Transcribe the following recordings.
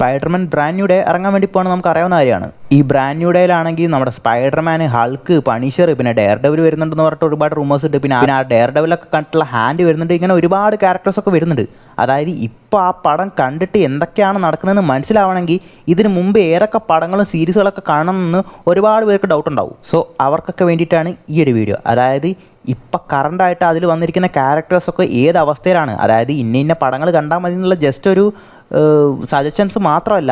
Spiderman brand new day ഇറങ്ങാൻ വേണ്ടി പോകുന്നത് നമുക്ക് അറിയാവുന്ന കാര്യമാണ്. ഈ ബ്രാൻഡ് ന്യൂ ഡേയിലാണെങ്കിൽ നമ്മുടെ സ്പൈഡർമാൻ, ഹൾക്ക്, പണിഷർ, പിന്നെ ഡെയർ ഡെവിൽ വരുന്നുണ്ടെന്ന് പറഞ്ഞിട്ട് ഒരുപാട് റൂമേഴ്സ് ഉണ്ട്. പിന്നെ ആ ഡെയർ ഡെവിലൊക്കെ കണ്ടിട്ടുള്ള ഹാൻഡ് വരുന്നുണ്ട്. ഇങ്ങനെ ഒരുപാട് ക്യാരക്ടേഴ്സൊക്കെ വരുന്നുണ്ട്. അതായത് ഇപ്പോൾ ആ പടം കണ്ടിട്ട് എന്തൊക്കെയാണ് നടക്കുന്നതെന്ന് മനസ്സിലാവണമെങ്കിൽ ഇതിന് മുമ്പ് ഏതൊക്കെ പടങ്ങളും സീരീസുകളൊക്കെ കാണണമെന്ന് ഒരുപാട് പേർക്ക് ഡൗട്ട് ഉണ്ടാവും. സോ അവർക്കൊക്കെ വേണ്ടിയിട്ടാണ് ഈ ഒരു വീഡിയോ. അതായത് ഇപ്പം കറണ്ടായിട്ട് അതിൽ വന്നിരിക്കുന്ന ക്യാരക്ടേഴ്സൊക്കെ ഏത് അവസ്ഥയിലാണ്, അതായത് ഇന്ന പടങ്ങൾ കണ്ടാൽ മതി എന്നുള്ള ജസ്റ്റ് ഒരു സജഷൻസ് മാത്രമല്ല,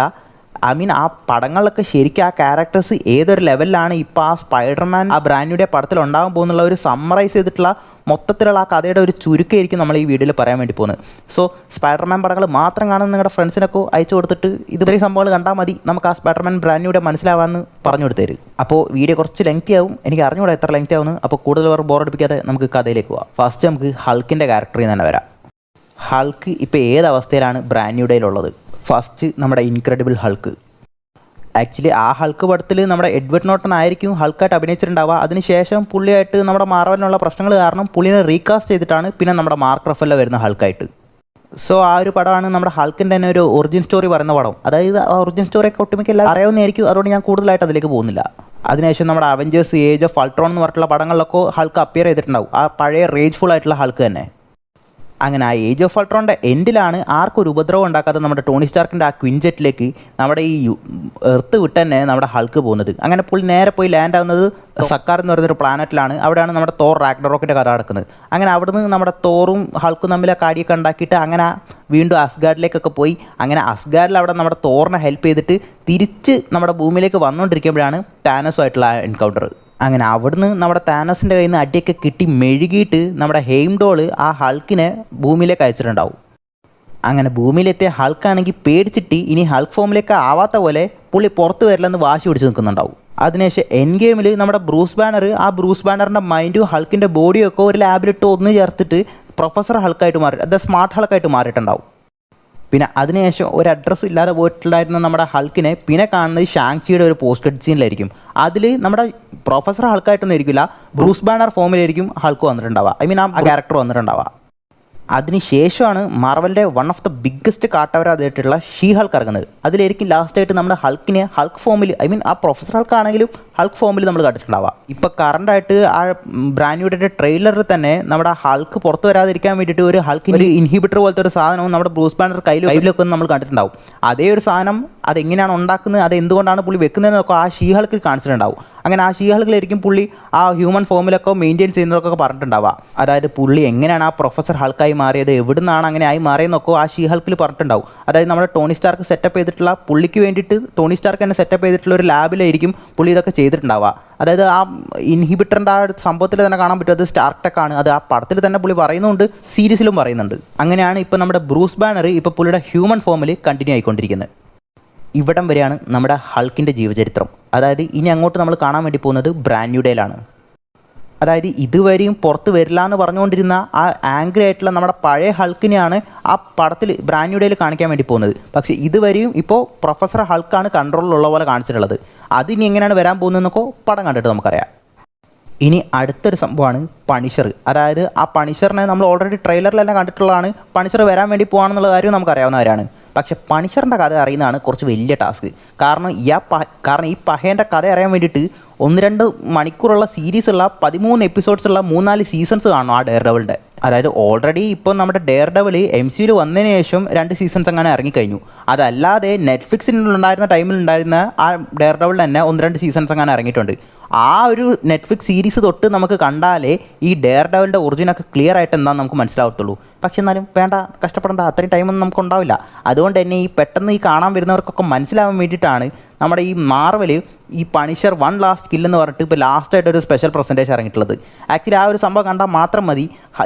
ആ പടങ്ങളിലൊക്കെ ശരിക്കും ആ ക്യാരക്ടേഴ്സ് ഏതൊരു ലെവലിലാണ് ഇപ്പോൾ ആ സ്പൈഡർമാൻ ആ ബ്രാൻഡ് ന്യൂ ഡേ പടത്തിൽ ഉണ്ടാകാൻ പോകുന്നുള്ള ഒരു സമ്മറൈസ് ചെയ്തിട്ടുള്ള മൊത്തത്തിലുള്ള ആ കഥയുടെ ഒരു ചുരുക്കമായിരിക്കും നമ്മൾ ഈ വീഡിയോയിൽ പറയാൻ വേണ്ടി പോകുന്നത്. സോ സ്പൈഡർമാൻ പടങ്ങൾ മാത്രം കാണുന്ന നിങ്ങളുടെ ഫ്രണ്ട്സിനൊക്കെ അയച്ചു കൊടുത്തിട്ട് ഇതുവരെയും സംഭവങ്ങൾ കണ്ടാൽ മതി, നമുക്ക് ആ സ്പൈഡർമാൻ ബ്രാൻഡ് ന്യൂ ഡേ മനസ്സിലാവാമെന്ന് പറഞ്ഞു കൊടുത്തേരും. അപ്പോൾ വീഡിയോ കുറച്ച് ലെങ്തി ആവും, എനിക്ക് അറിഞ്ഞുകൂടാ എത്ര ലെങ്തി ആവുന്നു. അപ്പോൾ കൂടുതൽ പേർ ബോറടിപ്പിക്കാതെ നമുക്ക് കഥയിലേക്ക് പോവാം. ഫസ്റ്റ് നമുക്ക് ഹൾക്കിൻ്റെ ക്യാരക്ടറിൽ നിന്ന് തന്നെ വരാം. ഹൾക്ക് ഇപ്പോൾ ഏത് അവസ്ഥയിലാണ് ബ്രാൻഡ് ന്യൂ ഡേയിലുള്ളത്? ഫസ്റ്റ് നമ്മുടെ ഇൻക്രെഡിബിൾ ഹൾക്ക്. ആക്ച്വലി ആ ഹൾക്ക് പടത്തിൽ നമ്മുടെ എഡ്വേർഡ് നോർട്ടൺ ആയിരിക്കും ഹൾക്കായിട്ട് അഭിനയിച്ചിട്ടുണ്ടാവുക. അതിനുശേഷം പുള്ളിയായിട്ട് നമ്മുടെ മാർവലിനുള്ള പ്രശ്നങ്ങൾ കാരണം പുള്ളിനെ റീകാസ്റ്റ് ചെയ്തിട്ടാണ് പിന്നെ നമ്മുടെ മാർക്ക് റഫല്ലോ വരുന്ന ഹൾക്കായിട്ട്. സോ ആ ഒരു പടമാണ് നമ്മുടെ ഹൾക്കിൻ്റെ തന്നെ ഒരു ഒറിജിൻ സ്റ്റോറി പറയുന്ന പടം. അതായത് ആ ഒറിജിൻ സ്റ്റോറിയൊക്കെ ഒട്ടുമിക്ക എല്ലാം അറിയാവുന്നതായിരിക്കും, അതുകൊണ്ട് ഞാൻ കൂടുതലായിട്ട് അതിലേക്ക് പോകുന്നില്ല. അതിനുശേഷം നമ്മുടെ അവഞ്ചേഴ്സ്, ഏജ് ഓഫ് അൾട്രോൺ എന്ന് പറഞ്ഞിട്ടുള്ള പടങ്ങളിലൊക്കെ ഹൾക്ക് അപ്പിയർ ചെയ്തിട്ടുണ്ടാവും, ആ പഴയ റേജ്ഫുൾ ആയിട്ടുള്ള ഹൾക്ക് തന്നെ. അങ്ങനെ ആ ഏജ് ഓഫ് അൾട്രോണിൻ്റെ എൻഡിലാണ് ആർക്കൊരു ഉപദ്രവം ഉണ്ടാക്കാതെ നമ്മുടെ ടോണി സ്റ്റാർക്കിൻ്റെ ആ ക്വിൻജെറ്റിലേക്ക് നമ്മുടെ ഈ എർത്ത് വിട്ട് തന്നെ നമ്മുടെ ഹൾക്ക് പോകുന്നത്. അങ്ങനെ പുള്ളി നേരെ പോയി ലാൻഡ് ആവുന്നത് സക്കാർ എന്ന് പറയുന്നൊരു പ്ലാനറ്റിലാണ്. അവിടെയാണ് നമ്മുടെ തോർ റാഗ്നറോക്കിൻ്റെ കഥ നടക്കുന്നത്. അങ്ങനെ അവിടുന്ന് നമ്മുടെ തോറും ഹൾക്കും തമ്മിൽ ആ കാടിയൊക്കെ ഉണ്ടാക്കിയിട്ട് അങ്ങനെ വീണ്ടും അസ്ഗാർഡിലേക്കൊക്കെ പോയി. അങ്ങനെ അസ്ഗാർഡിൽ അവിടെ നമ്മുടെ തോറിനെ ഹെൽപ്പ് ചെയ്തിട്ട് തിരിച്ച് നമ്മുടെ ഭൂമിയിലേക്ക് വന്നുകൊണ്ടിരിക്കുമ്പോഴാണ് താനസുമായിട്ടുള്ള ആ എൻകൗണ്ടർ. അങ്ങനെ അവിടുന്ന് നമ്മുടെ താനോസിൻ്റെ കയ്യിൽ നിന്ന് അടിയൊക്കെ കിട്ടി മെഴുകിയിട്ട് നമ്മുടെ ഹെയിംഡോള് ആ ഹൾക്കിനെ ഭൂമിയിലേക്ക് അയച്ചിട്ടുണ്ടാവും. അങ്ങനെ ഭൂമിയിലെത്തിയ ഹൾക്കാണെങ്കിൽ പേടിച്ചിട്ട് ഇനി ഹൾക്ക് ഫോമിലേക്ക് ആവാത്ത പോലെ പുള്ളി പുറത്ത് വരില്ലെന്ന് വാശി പിടിച്ച് നിൽക്കുന്നുണ്ടാവും. അതിനുശേഷം എൻ ഗെയിമിൽ നമ്മുടെ ബ്രൂസ് ബാനർ, ആ ബ്രൂസ് ബാനറിൻ്റെ മൈൻഡും ഹൾക്കിൻ്റെ ബോഡിയും ഒക്കെ ഒരു ലാബിലിട്ട് ഒന്ന് ചേർത്തിട്ട് പ്രൊഫസർ ഹൾക്കായിട്ട് മാറി, അത് സ്മാർട്ട് ഹൾക്കായിട്ട് മാറിയിട്ടുണ്ടാവും. പിന്നെ അതിനുശേഷം ഒരു അഡ്രസ്സും ഇല്ലാതെ പോയിട്ടുണ്ടായിരുന്ന നമ്മുടെ ഹൾക്കിനെ പിന്നെ കാണുന്നത് ഷാങ്ചിയുടെ ഒരു പോസ്റ്റ് ക്രെഡിറ്റ് സീനിലായിരിക്കും. അതിൽ നമ്മുടെ പ്രൊഫസർ ഹൾക്കായിട്ടൊന്നും ഇരിക്കില്ല, ബ്രൂസ് ബാനർ ഫോമിലായിരിക്കും ഹൾക്ക് വന്നിട്ടുണ്ടാവുക, ആ ക്യാരക്ടർ വന്നിട്ടുണ്ടാവുക. അതിനുശേഷമാണ് മാർവലിൻ്റെ വൺ ഓഫ് ദ ബിഗ്ഗസ്റ്റ് കാട്ടവരാതായിട്ടുള്ള ഷീ ഹൾക്ക് ഇറങ്ങുന്നത്. അതിലായിരിക്കും ലാസ്റ്റായിട്ട് നമ്മുടെ ഹൾക്കിനെ ഹൾക്ക് ഫോമിൽ, ആ പ്രൊഫസർ ഹൾക്കാണെങ്കിലും ഹൾക്ക് ഫോമിൽ നമ്മൾ കണ്ടിട്ടുണ്ടാവുക. ഇപ്പോൾ കറണ്ടായിട്ട് ആ ബ്രാൻഡ് ന്യൂ ഡേയുടെ ട്രെയിലറിൽ തന്നെ നമ്മുടെ ഹൾക്ക് പുറത്ത് വരാതിരിക്കാൻ വേണ്ടിയിട്ട് ഒരു ഹൾക്കിന് ഒരു ഇൻഹിബിറ്റർ പോലത്തെ ഒരു സാധനവും നമ്മുടെ ബ്രൂസ് ബാനർ കയ്യിലൊക്കെ നമ്മൾ കണ്ടിട്ടുണ്ടാവും. അതേ ഒരു സാധനം അതെങ്ങനെയാണ് ഉണ്ടാക്കുന്നത്, അത് എന്തുകൊണ്ടാണ് പുള്ളി വെക്കുന്നതെന്നൊക്കെ ആ ഷീ ഹൾക്കിൽ കാണിച്ചിട്ടുണ്ടാവും. അങ്ങനെ ആ ഷീ ഹൾക്കിലായിരിക്കും പുള്ളി ആ ഹ്യൂമൻ ഫോമിലൊക്കെ മെയിൻറ്റെയിൻ ചെയ്യുന്നതൊക്കെ പറഞ്ഞിട്ടുണ്ടാവുക. അതായത് പുള്ളി എങ്ങനെയാണ് ആ പ്രൊഫസർ ഹൾക്കായി മാറിയത്, എവിടുന്നാണ് അങ്ങനെ ആയി മാറിയെന്നൊക്കെ ആ ഷീ ഹൾക്കിൽ പറഞ്ഞിട്ടുണ്ടാവും. അതായത് നമ്മുടെ ടോണി സ്റ്റാർക്ക് സെറ്റപ്പ് ചെയ്തിട്ടുള്ള, പുള്ളിക്ക് വേണ്ടിയിട്ട് ടോണി സ്റ്റാർക്ക് തന്നെ സെറ്റപ്പ് ചെയ്തിട്ടുള്ള ഒരു ലാബിലായിരിക്കും പുള്ളി ഇതൊക്കെ ചെയ്തിട്ടുണ്ടാവുക. അതായത് ആ ഇൻഹിബിറ്ററിൻ്റെ ആ സംഭവത്തിൽ തന്നെ കാണാൻ പറ്റും, അത് സ്റ്റാർക്ക് ടെക് ആണ്. അത് ആ പടത്തിൽ തന്നെ പുള്ളി പറയുന്നുണ്ട്, സീരീസിലും പറയുന്നുണ്ട്. അങ്ങനെയാണ് ഇപ്പോൾ നമ്മുടെ ബ്രൂസ് ബാനർ ഇപ്പോൾ പുള്ളിയുടെ ഹ്യൂമൻ ഫോമിൽ കണ്ടിന്യൂ ആയിക്കൊണ്ടിരിക്കുന്നത്. ഇവിടം വരെയാണ് നമ്മുടെ ഹൾക്കിൻ്റെ ജീവചരിത്രം. അതായത് ഇനി അങ്ങോട്ട് നമ്മൾ കാണാൻ വേണ്ടി പോകുന്നത് ബ്രാൻഡ് ന്യൂ ഡേയിലാണ്. അതായത് ഇതുവരെയും പുറത്ത് വരില്ല എന്ന് പറഞ്ഞുകൊണ്ടിരുന്ന ആ ആംഗ്രി ആയിട്ടുള്ള നമ്മുടെ പഴയ ഹൾക്കിനെയാണ് ആ പടത്തിൽ ബ്രാൻഡ് ന്യൂ ഡേയിൽ കാണിക്കാൻ വേണ്ടി പോകുന്നത്. പക്ഷേ ഇതുവരെയും ഇപ്പോൾ പ്രൊഫസർ ഹൾക്കാണ് കൺട്രോളിലുള്ള പോലെ കാണിച്ചിട്ടുള്ളത്. അതിനി എങ്ങനെയാണ് വരാൻ പോകുന്നതെന്നൊക്കെ പടം കണ്ടിട്ട് നമുക്കറിയാം. ഇനി അടുത്തൊരു സംഭവമാണ് പണിഷർ. അതായത് ആ പണിഷറിനെ നമ്മൾ ഓൾറെഡി ട്രെയിലറിൽ തന്നെ കണ്ടിട്ടുള്ളതാണ്. പണിഷർ വരാൻ വേണ്ടി പോകാണെന്നുള്ള കാര്യം നമുക്കറിയാവുന്നവരാണ്. പക്ഷെ പണിഷറിൻ്റെ കഥ അറിയുന്നതാണ് കുറച്ച് വലിയ ടാസ്ക്. കാരണം ഈ പഹേൻ്റെ കഥ അറിയാൻ വേണ്ടിയിട്ട് 1-2 മണിക്കൂറുള്ള സീരീസുള്ള 13 എപ്പിസോഡ്സുള്ള 3-4 സീസൺസ് കാണണം ആ ഡെയർ ഡെവിളിൻ്റെ. അതായത് ഓൾറെഡി ഇപ്പോൾ നമ്മുടെ ഡെയർ ഡെവിൾ MCU വന്നതിന് ശേഷം 2 സീസൺസ് അങ്ങനെ ഇറങ്ങിക്കഴിഞ്ഞു. അതല്ലാതെ നെറ്റ്ഫ്ലിക്സിലുണ്ടായിരുന്ന ടൈമിലുണ്ടായിരുന്ന ആ ഡെയർ ഡെവിൾ തന്നെ 1-2 സീസൺസ് അങ്ങനെ ഇറങ്ങിയിട്ടുണ്ട്. ആ ഒരു നെറ്റ്ഫ്ലിക്സ് സീരീസ് തൊട്ട് നമുക്ക് കണ്ടാലേ ഈ ഡെയർ ഡെവിളിൻ്റെ ഒറിജിനൊക്കെ ക്ലിയർ ആയിട്ട് എന്താണെന്ന് നമുക്ക് മനസ്സിലാവത്തുള്ളൂ. പക്ഷെ എന്നാലും വേണ്ട, കഷ്ടപ്പെടേണ്ട, അത്രയും ടൈമൊന്നും നമുക്ക് ഉണ്ടാവില്ല. അതുകൊണ്ട് തന്നെ ഈ പെട്ടെന്ന് ഈ കാണാൻ വരുന്നവർക്കൊക്കെ മനസ്സിലാവാൻ വേണ്ടിയിട്ടാണ് നമ്മുടെ ഈ മാർവൽ ഈ പണിഷർ 1 ലാസ്റ്റ് കില്ലെന്ന് പറഞ്ഞിട്ട് ഇപ്പോൾ ലാസ്റ്റായിട്ടൊരു സ്പെഷ്യൽ പ്രസൻറ്റേഷൻ ഇറങ്ങിയിട്ടുള്ളത്. ആക്ച്വലി ആ ഒരു സംഭവം കണ്ടാൽ മാത്രം മതി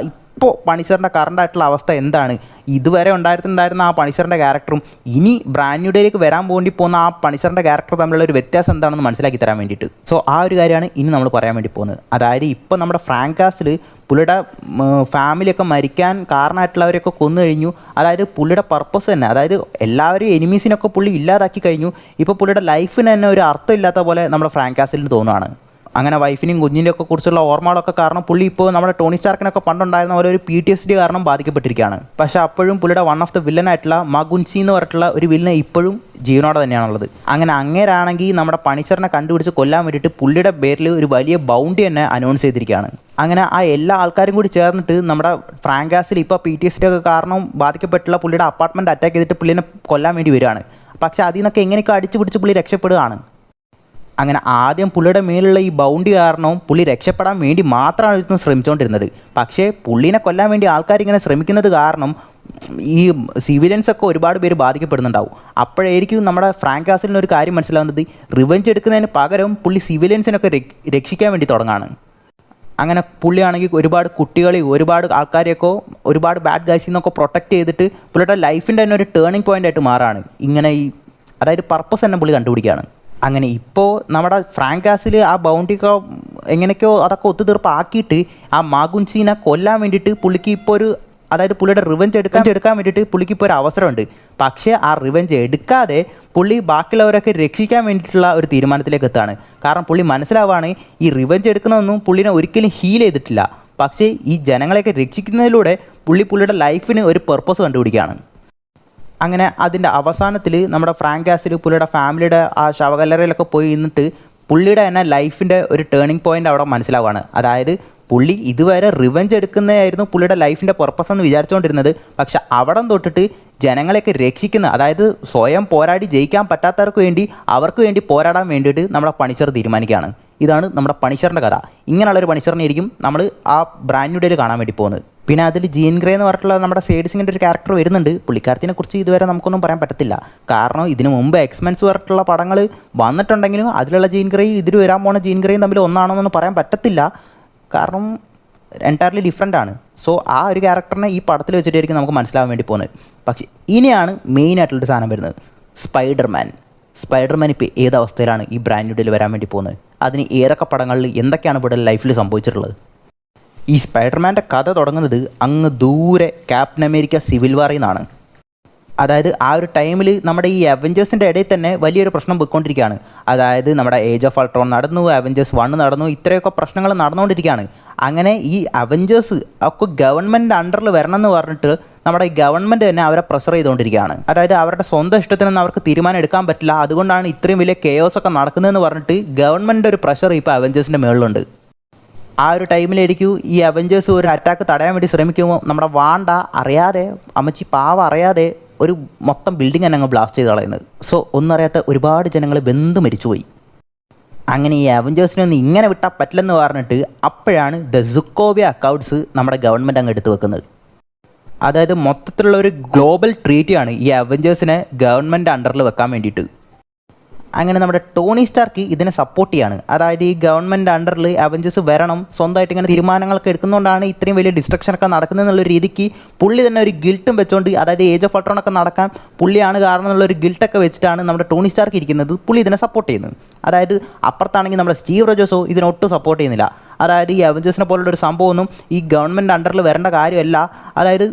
ഇപ്പോൾ പണിഷറിൻ്റെ കറണ്ടായിട്ടുള്ള അവസ്ഥ എന്താണ്, ഇതുവരെ ഉണ്ടായിരുന്ന ആ പണിഷറിൻ്റെ ക്യാരക്ടറും ഇനി ബ്രാൻഡ് ന്യൂ ഡേയിലേക്ക് വരാൻ വേണ്ടി പോകുന്ന ആ പണിഷറിൻ്റെ ക്യാരക്ടർ തമ്മിലുള്ള ഒരു വ്യത്യാസം എന്താണെന്ന് മനസ്സിലാക്കി തരാൻ വേണ്ടിയിട്ട്. സോ ആ ഒരു കാര്യമാണ് ഇനി നമ്മൾ പറയാൻ വേണ്ടി പോകുന്നത്. അതായത് ഇപ്പോൾ നമ്മുടെ ഫ്രാങ്ക് കാസിൽ പുള്ളിയുടെ ഫാമിലിയൊക്കെ മരിക്കാൻ കാരണമായിട്ടുള്ളവരെയൊക്കെ കൊന്നു കഴിഞ്ഞു. അതായത് പുള്ളിയുടെ പർപ്പസ് തന്നെ, അതായത് എല്ലാവരും എനിമീസിനൊക്കെ പുള്ളി ഇല്ലാതാക്കി കഴിഞ്ഞു. ഇപ്പോൾ പുള്ളിയുടെ ലൈഫിന് തന്നെ ഒരു അർത്ഥമില്ലാത്ത പോലെ നമ്മുടെ ഫ്രാങ്ക് കാസിലിന് തോന്നുകയാണ്. അങ്ങനെ വൈഫിനെയും കുഞ്ഞിൻ്റെ ഒക്കെ കുറിച്ചുള്ള ഓർമ്മകളൊക്കെ കാരണം പുള്ളി ഇപ്പോൾ നമ്മുടെ ടോണി സ്റ്റാർക്കിനൊക്കെ പണ്ടുണ്ടായിരുന്ന പോലെ ഒരു PTSD കാരണം ബാധിക്കപ്പെട്ടിരിക്കുകയാണ്. പക്ഷേ അപ്പോഴും പുള്ളിയുടെ വൺ ഓഫ് ദ വില്ലനായിട്ടുള്ള മഗുൻസി എന്ന് പറഞ്ഞിട്ടുള്ള ഒരു വില്ലൻ ഇപ്പോഴും ജീവനോടെ തന്നെയാണുള്ളത്. അങ്ങനെ അങ്ങേരാണെങ്കിൽ നമ്മുടെ പണിഷറിനെ കണ്ടുപിടിച്ച് കൊല്ലാൻ വേണ്ടിയിട്ട് പുള്ളിയുടെ പേരിൽ ഒരു വലിയ ബൗണ്ടി തന്നെ അനൗൺസ് ചെയ്തിരിക്കുകയാണ്. അങ്ങനെ ആ എല്ലാ ആൾക്കാരും കൂടി ചേർന്നിട്ട് നമ്മുടെ ഫ്രാങ്കാസിൽ ഇപ്പോൾ PTSD ഒക്കെ കാരണം ബാധിക്കപ്പെട്ടുള്ള പുള്ളിയുടെ അപ്പാർട്ട്മെൻറ്റ് അറ്റാക്ക് ചെയ്തിട്ട് പുള്ളിനെ കൊല്ലാൻ വേണ്ടി വരികയാണ്. പക്ഷേ അതിൽ നിന്നൊക്കെ എങ്ങനെയൊക്കെ അടിച്ചു പിടിച്ച് പുള്ളി രക്ഷപ്പെടുകയാണ്. അങ്ങനെ ആദ്യം പുള്ളിയുടെ മേലുള്ള ഈ ബൗണ്ടി കാരണവും പുള്ളി രക്ഷപ്പെടാൻ വേണ്ടി മാത്രമാണ് ഇതൊന്നും ശ്രമിച്ചുകൊണ്ടിരുന്നത്. പക്ഷേ പുള്ളിനെ കൊല്ലാൻ വേണ്ടി ആൾക്കാരിങ്ങനെ ശ്രമിക്കുന്നത് കാരണം ഈ സിവിലിയൻസൊക്കെ ഒരുപാട് പേര് ബാധിക്കപ്പെടുന്നുണ്ടാവും. അപ്പോഴായിരിക്കും നമ്മുടെ ഫ്രാങ്കാസിലിന് ഒരു കാര്യം മനസ്സിലാവുന്നത്, റിവെഞ്ച് എടുക്കുന്നതിന് പകരം പുള്ളി സിവിലിയൻസിനൊക്കെ രക്ഷിക്കാൻ വേണ്ടി തുടങ്ങാണ്. അങ്ങനെ പുള്ളിയാണെങ്കിൽ ഒരുപാട് കുട്ടികളെയും ഒരുപാട് ആൾക്കാരെയൊക്കെ ഒരുപാട് ബാഡ് ഗൈസിൽ നിന്നൊക്കെ പ്രൊട്ടക്റ്റ് ചെയ്തിട്ട് പുള്ളിയുടെ ലൈഫിൻ്റെ തന്നെ ഒരു ടേണിംഗ് പോയിൻ്റ് ആയിട്ട് മാറാണ്. ഇങ്ങനെ അതായത് പർപ്പസ് തന്നെ പുള്ളി കണ്ടുപിടിക്കുകയാണ്. അങ്ങനെ ഇപ്പോൾ നമ്മുടെ ഫ്രാങ്കാസിൽ ആ ബൗണ്ടിയൊക്കെ എങ്ങനെയൊക്കെയോ അതൊക്കെ ഒത്തുതീർപ്പാക്കിയിട്ട് ആ മാഗുൻസീനെ കൊല്ലാൻ വേണ്ടിയിട്ട് പുള്ളിക്ക് ഇപ്പോൾ ഒരു അതായത് പുള്ളിയുടെ റിവെഞ്ച് എടുക്കാൻ വേണ്ടിയിട്ട് പുള്ളിക്ക് ഇപ്പോൾ ഒരു അവസരമുണ്ട്. പക്ഷേ ആ റിവെഞ്ച് എടുക്കാതെ പുള്ളി ബാക്കിയുള്ളവരൊക്കെ രക്ഷിക്കാൻ വേണ്ടിയിട്ടുള്ള ഒരു തീരുമാനത്തിലേക്ക് എത്താണ്. കാരണം പുള്ളി മനസ്സിലാവുകയാണ് ഈ റിവെഞ്ച് എടുക്കുന്നതൊന്നും പുള്ളിനെ ഒരിക്കലും ഹീൽ ചെയ്തിട്ടില്ല. പക്ഷേ ഈ ജനങ്ങളെയൊക്കെ രക്ഷിക്കുന്നതിലൂടെ പുള്ളിയുടെ ലൈഫിന് ഒരു പർപ്പസ് കണ്ടുപിടിക്കുകയാണ്. അങ്ങനെ അതിൻ്റെ അവസാനത്തിൽ നമ്മുടെ ഫ്രാങ്കാസിൽ പുള്ളിയുടെ ഫാമിലിയുടെ ആ ശവകല്ലറയിലൊക്കെ പോയി നിന്നിട്ട് പുള്ളിയുടെ തന്നെ ലൈഫിൻ്റെ ഒരു ടേണിംഗ് പോയിൻ്റ് അവിടെ മനസ്സിലാവുകയാണ്. അതായത് പുള്ളി ഇതുവരെ റിവെഞ്ച് എടുക്കുന്നതായിരുന്നു പുള്ളിയുടെ ലൈഫിൻ്റെ പർപ്പസ് എന്ന് വിചാരിച്ചുകൊണ്ടിരുന്നത്. പക്ഷെ അവിടെ തൊട്ടിട്ട് ജനങ്ങളെയൊക്കെ രക്ഷിക്കുന്ന അതായത് സ്വയം പോരാടി ജയിക്കാൻ പറ്റാത്തവർക്ക് വേണ്ടി അവർക്ക് വേണ്ടി പോരാടാൻ വേണ്ടിയിട്ട് നമ്മുടെ പണിഷർ തീരുമാനിക്കുകയാണ്. ഇതാണ് നമ്മുടെ പണിഷറിൻ്റെ കഥ. ഇങ്ങനെയുള്ളൊരു പണിഷറിനായിരിക്കും നമ്മൾ ആ ബ്രാൻഡ് ന്യൂ ഡേയിൽ കാണാൻ വേണ്ടി പോകുന്നത്. പിന്നെ അതിൽ ജീൻ ഗ്രേ എന്ന് പറഞ്ഞിട്ടുള്ള നമ്മുടെ സേഡ് സിങ്ങിൻ്റെ ഒരു ക്യാരക്ടർ വരുന്നുണ്ട്. പുള്ളിക്കാരത്തിനെ കുറിച്ച് ഇതുവരെ നമുക്കൊന്നും പറയാൻ പറ്റത്തില്ല. കാരണം ഇതിനു മുമ്പ് എക്സ്മെൻസ് പറഞ്ഞിട്ടുള്ള പടങ്ങൾ വന്നിട്ടുണ്ടെങ്കിലും അതിലുള്ള ജീൻ ഗ്രേയും ഇതിൽ വരാൻ പോകുന്ന ജീൻ ഗ്രേയും തമ്മിൽ ഒന്നാണെന്നൊന്നും പറയാൻ പറ്റത്തില്ല. കാരണം എൻറ്റയർലി ഡിഫറെൻ്റ് ആണ്. സോ ആ ഒരു ക്യാരക്ടറിനെ ഈ പടത്തിൽ വെച്ചിട്ടായിരിക്കും നമുക്ക് മനസ്സിലാവാൻ വേണ്ടി പോകുന്നത്. പക്ഷേ ഇനിയാണ് മെയിനായിട്ടുള്ളൊരു സാധനം വരുന്നത്, സ്പൈഡർമാൻ ഇപ്പോൾ ഏത് അവസ്ഥയിലാണ് ഈ ബ്രാൻഡ് ന്യൂ ഡേയിൽ വരാൻ വേണ്ടി പോകുന്നത്, അതിന് ഏതൊക്കെ പടങ്ങളിൽ എന്തൊക്കെയാണ് ഇവിടെ ലൈഫിൽ സംഭവിച്ചിട്ടുള്ളത്. ഈ സ്പൈഡർമാൻ്റെ കഥ തുടങ്ങുന്നത് അങ്ങ് ദൂരെ ക്യാപ്റ്റൻ അമേരിക്ക സിവിൽ വാറിൽ നിന്നാണ്. അതായത് ആ ഒരു ടൈമിൽ നമ്മുടെ ഈ അവഞ്ചേഴ്സിൻ്റെ ഇടയിൽ തന്നെ വലിയൊരു പ്രശ്നം പോയിക്കൊണ്ടിരിക്കുകയാണ്. അതായത് നമ്മുടെ ഏജ് ഓഫ് അൾട്രോൺ നടന്നു, അവഞ്ചേഴ്സ് 1 നടന്നു, ഇത്രയൊക്കെ പ്രശ്നങ്ങൾ നടന്നുകൊണ്ടിരിക്കുകയാണ്. അങ്ങനെ ഈ അവഞ്ചേഴ്സ് ഒക്കെ ഗവൺമെൻറ് അണ്ടറിൽ വരണം എന്ന് പറഞ്ഞിട്ട് നമ്മുടെ ഈ ഗവൺമെൻറ് തന്നെ അവരെ പ്രഷർ ചെയ്തുകൊണ്ടിരിക്കുകയാണ്. അതായത് അവരുടെ സ്വന്തം ഇഷ്ടത്തിനൊന്നും അവർക്ക് തീരുമാനം എടുക്കാൻ പറ്റില്ല, അതുകൊണ്ടാണ് ഇത്രയും വലിയ കെയോസ് ഒക്കെ നടക്കുന്നതെന്ന് പറഞ്ഞിട്ട് ഗവൺമെൻറ് ഒരു പ്രഷർ ഇപ്പോൾ അവഞ്ചേഴ്സിൻ്റെ മുകളിലുണ്ട്. ആ ഒരു ടൈമിലായിരിക്കും ഈ അവഞ്ചേഴ്സ് ഒരു അറ്റാക്ക് തടയാൻ വേണ്ടി ശ്രമിക്കുമ്പോൾ നമ്മുടെ വാണ്ട അറിയാതെ അമ്മച്ചി പാവ അറിയാതെ ഒരു മൊത്തം ബിൽഡിംഗ് തന്നെ അങ്ങ് ബ്ലാസ്റ്റ് ചെയ്ത് കളയുന്നത്. സോ ഒന്നറിയാത്ത ഒരുപാട് ജനങ്ങൾ വെന്ത് മരിച്ചുപോയി. അങ്ങനെ ഈ അവഞ്ചേഴ്സിനെ ഒന്നും ഇങ്ങനെ വിട്ടാൽ പറ്റില്ലെന്ന് പറഞ്ഞിട്ട് അപ്പോഴാണ് ദ സുക്കോവിയ അക്കൗണ്ട്സ് നമ്മുടെ ഗവൺമെൻറ് അങ്ങ് എടുത്തു വെക്കുന്നത്. അതായത് മൊത്തത്തിലുള്ള ഒരു ഗ്ലോബൽ ട്രീറ്റിയാണ് ഈ അവഞ്ചേഴ്സിനെ ഗവൺമെൻറ് അണ്ടറിൽ വെക്കാൻ വേണ്ടിയിട്ട്. അങ്ങനെ നമ്മുടെ ടോണി സ്റ്റാർക്ക് ഇതിനെ സപ്പോർട്ട് ചെയ്യാണ്. അതായത് ഈ ഗവൺമെൻറ് അണ്ടറിൽ അവഞ്ചേഴ്സ് വരണം, സ്വന്തമായിട്ട് ഇങ്ങനെ തീരുമാനങ്ങളൊക്കെ എടുക്കുന്നതുകൊണ്ടാണ് ഇത്രയും വലിയ ഡിസ്ട്രക്ഷനൊക്കെ നടക്കുന്നത് എന്നുള്ള രീതിക്ക് പുള്ളി തന്നെ ഒരു ഗിൽട്ടും വെച്ചുകൊണ്ട്, അതായത് ഏജ് ഓഫ് അൾട്രോൺ ഒക്കെ നടക്കാൻ പുള്ളിയാണ് കാരണം എന്നുള്ളൊരു ഗിൽട്ടൊക്കെ വെച്ചിട്ടാണ് നമ്മുടെ ടോണി സ്റ്റാർക്ക് ഇരിക്കുന്നത്. പുള്ളി ഇതിനെ സപ്പോർട്ട് ചെയ്യുന്നത്. അതായത് അപ്പുറത്താണെങ്കിൽ നമ്മുടെ സ്റ്റീവ് റോജേഴ്സോ ഇതിനൊട്ടും സപ്പോർട്ട് ചെയ്യുന്നില്ല. അതായത് ഈ അവഞ്ചേഴ്സിനെ പോലുള്ളൊരു സംഭവമൊന്നും ഈ ഗവൺമെൻറ് അണ്ടറിൽ വരേണ്ട കാര്യമല്ല, അതായത്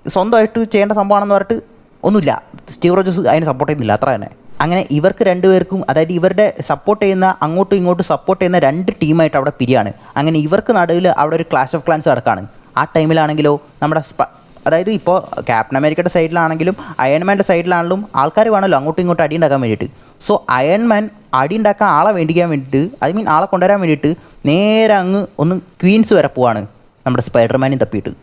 സ്വന്തമായിട്ട് ചെയ്യേണ്ട സംഭവമാണെന്ന് പറഞ്ഞിട്ട് ഒന്നുമില്ല. സ്റ്റീവ് റോജേഴ്സ് അതിന് സപ്പോർട്ട് ചെയ്യുന്നില്ല, അത്ര തന്നെ. അങ്ങനെ ഇവർക്ക് രണ്ടുപേർക്കും, അതായത് ഇവരുടെ സപ്പോർട്ട് ചെയ്യുന്ന അങ്ങോട്ടും ഇങ്ങോട്ടും സപ്പോർട്ട് ചെയ്യുന്ന 2 ടീമായിട്ട് അവിടെ പിരിയാണ്. അങ്ങനെ ഇവർക്ക് നടുവിൽ അവിടെ ഒരു ക്ലാഷ് ഓഫ് ക്ലാൻസ് നടക്കുകയാണ്. ആ ടൈമിലാണെങ്കിലോ നമ്മുടെ അതായത് ഇപ്പോൾ ക്യാപ്റ്റൻ അമേരിക്കയുടെ സൈഡിലാണെങ്കിലും അയൺമാൻ്റെ സൈഡിലാണെങ്കിലും ആൾക്കാർ വേണമല്ലോ അങ്ങോട്ടും ഇങ്ങോട്ടും അടി ഉണ്ടാക്കാൻ വേണ്ടിയിട്ട്. സോ അയൺമാൻ അടി ഉണ്ടാക്കാൻ ആളെ വേണ്ടിക്കാൻ വേണ്ടിയിട്ട്, ആളെ കൊണ്ടുവരാൻ വേണ്ടിയിട്ട് നേരെ അങ്ങ് ഒന്ന് ക്വീൻസ് വരെ പോവാണ് നമ്മുടെ സ്പൈഡർമാനും തപ്പിയിട്ട്.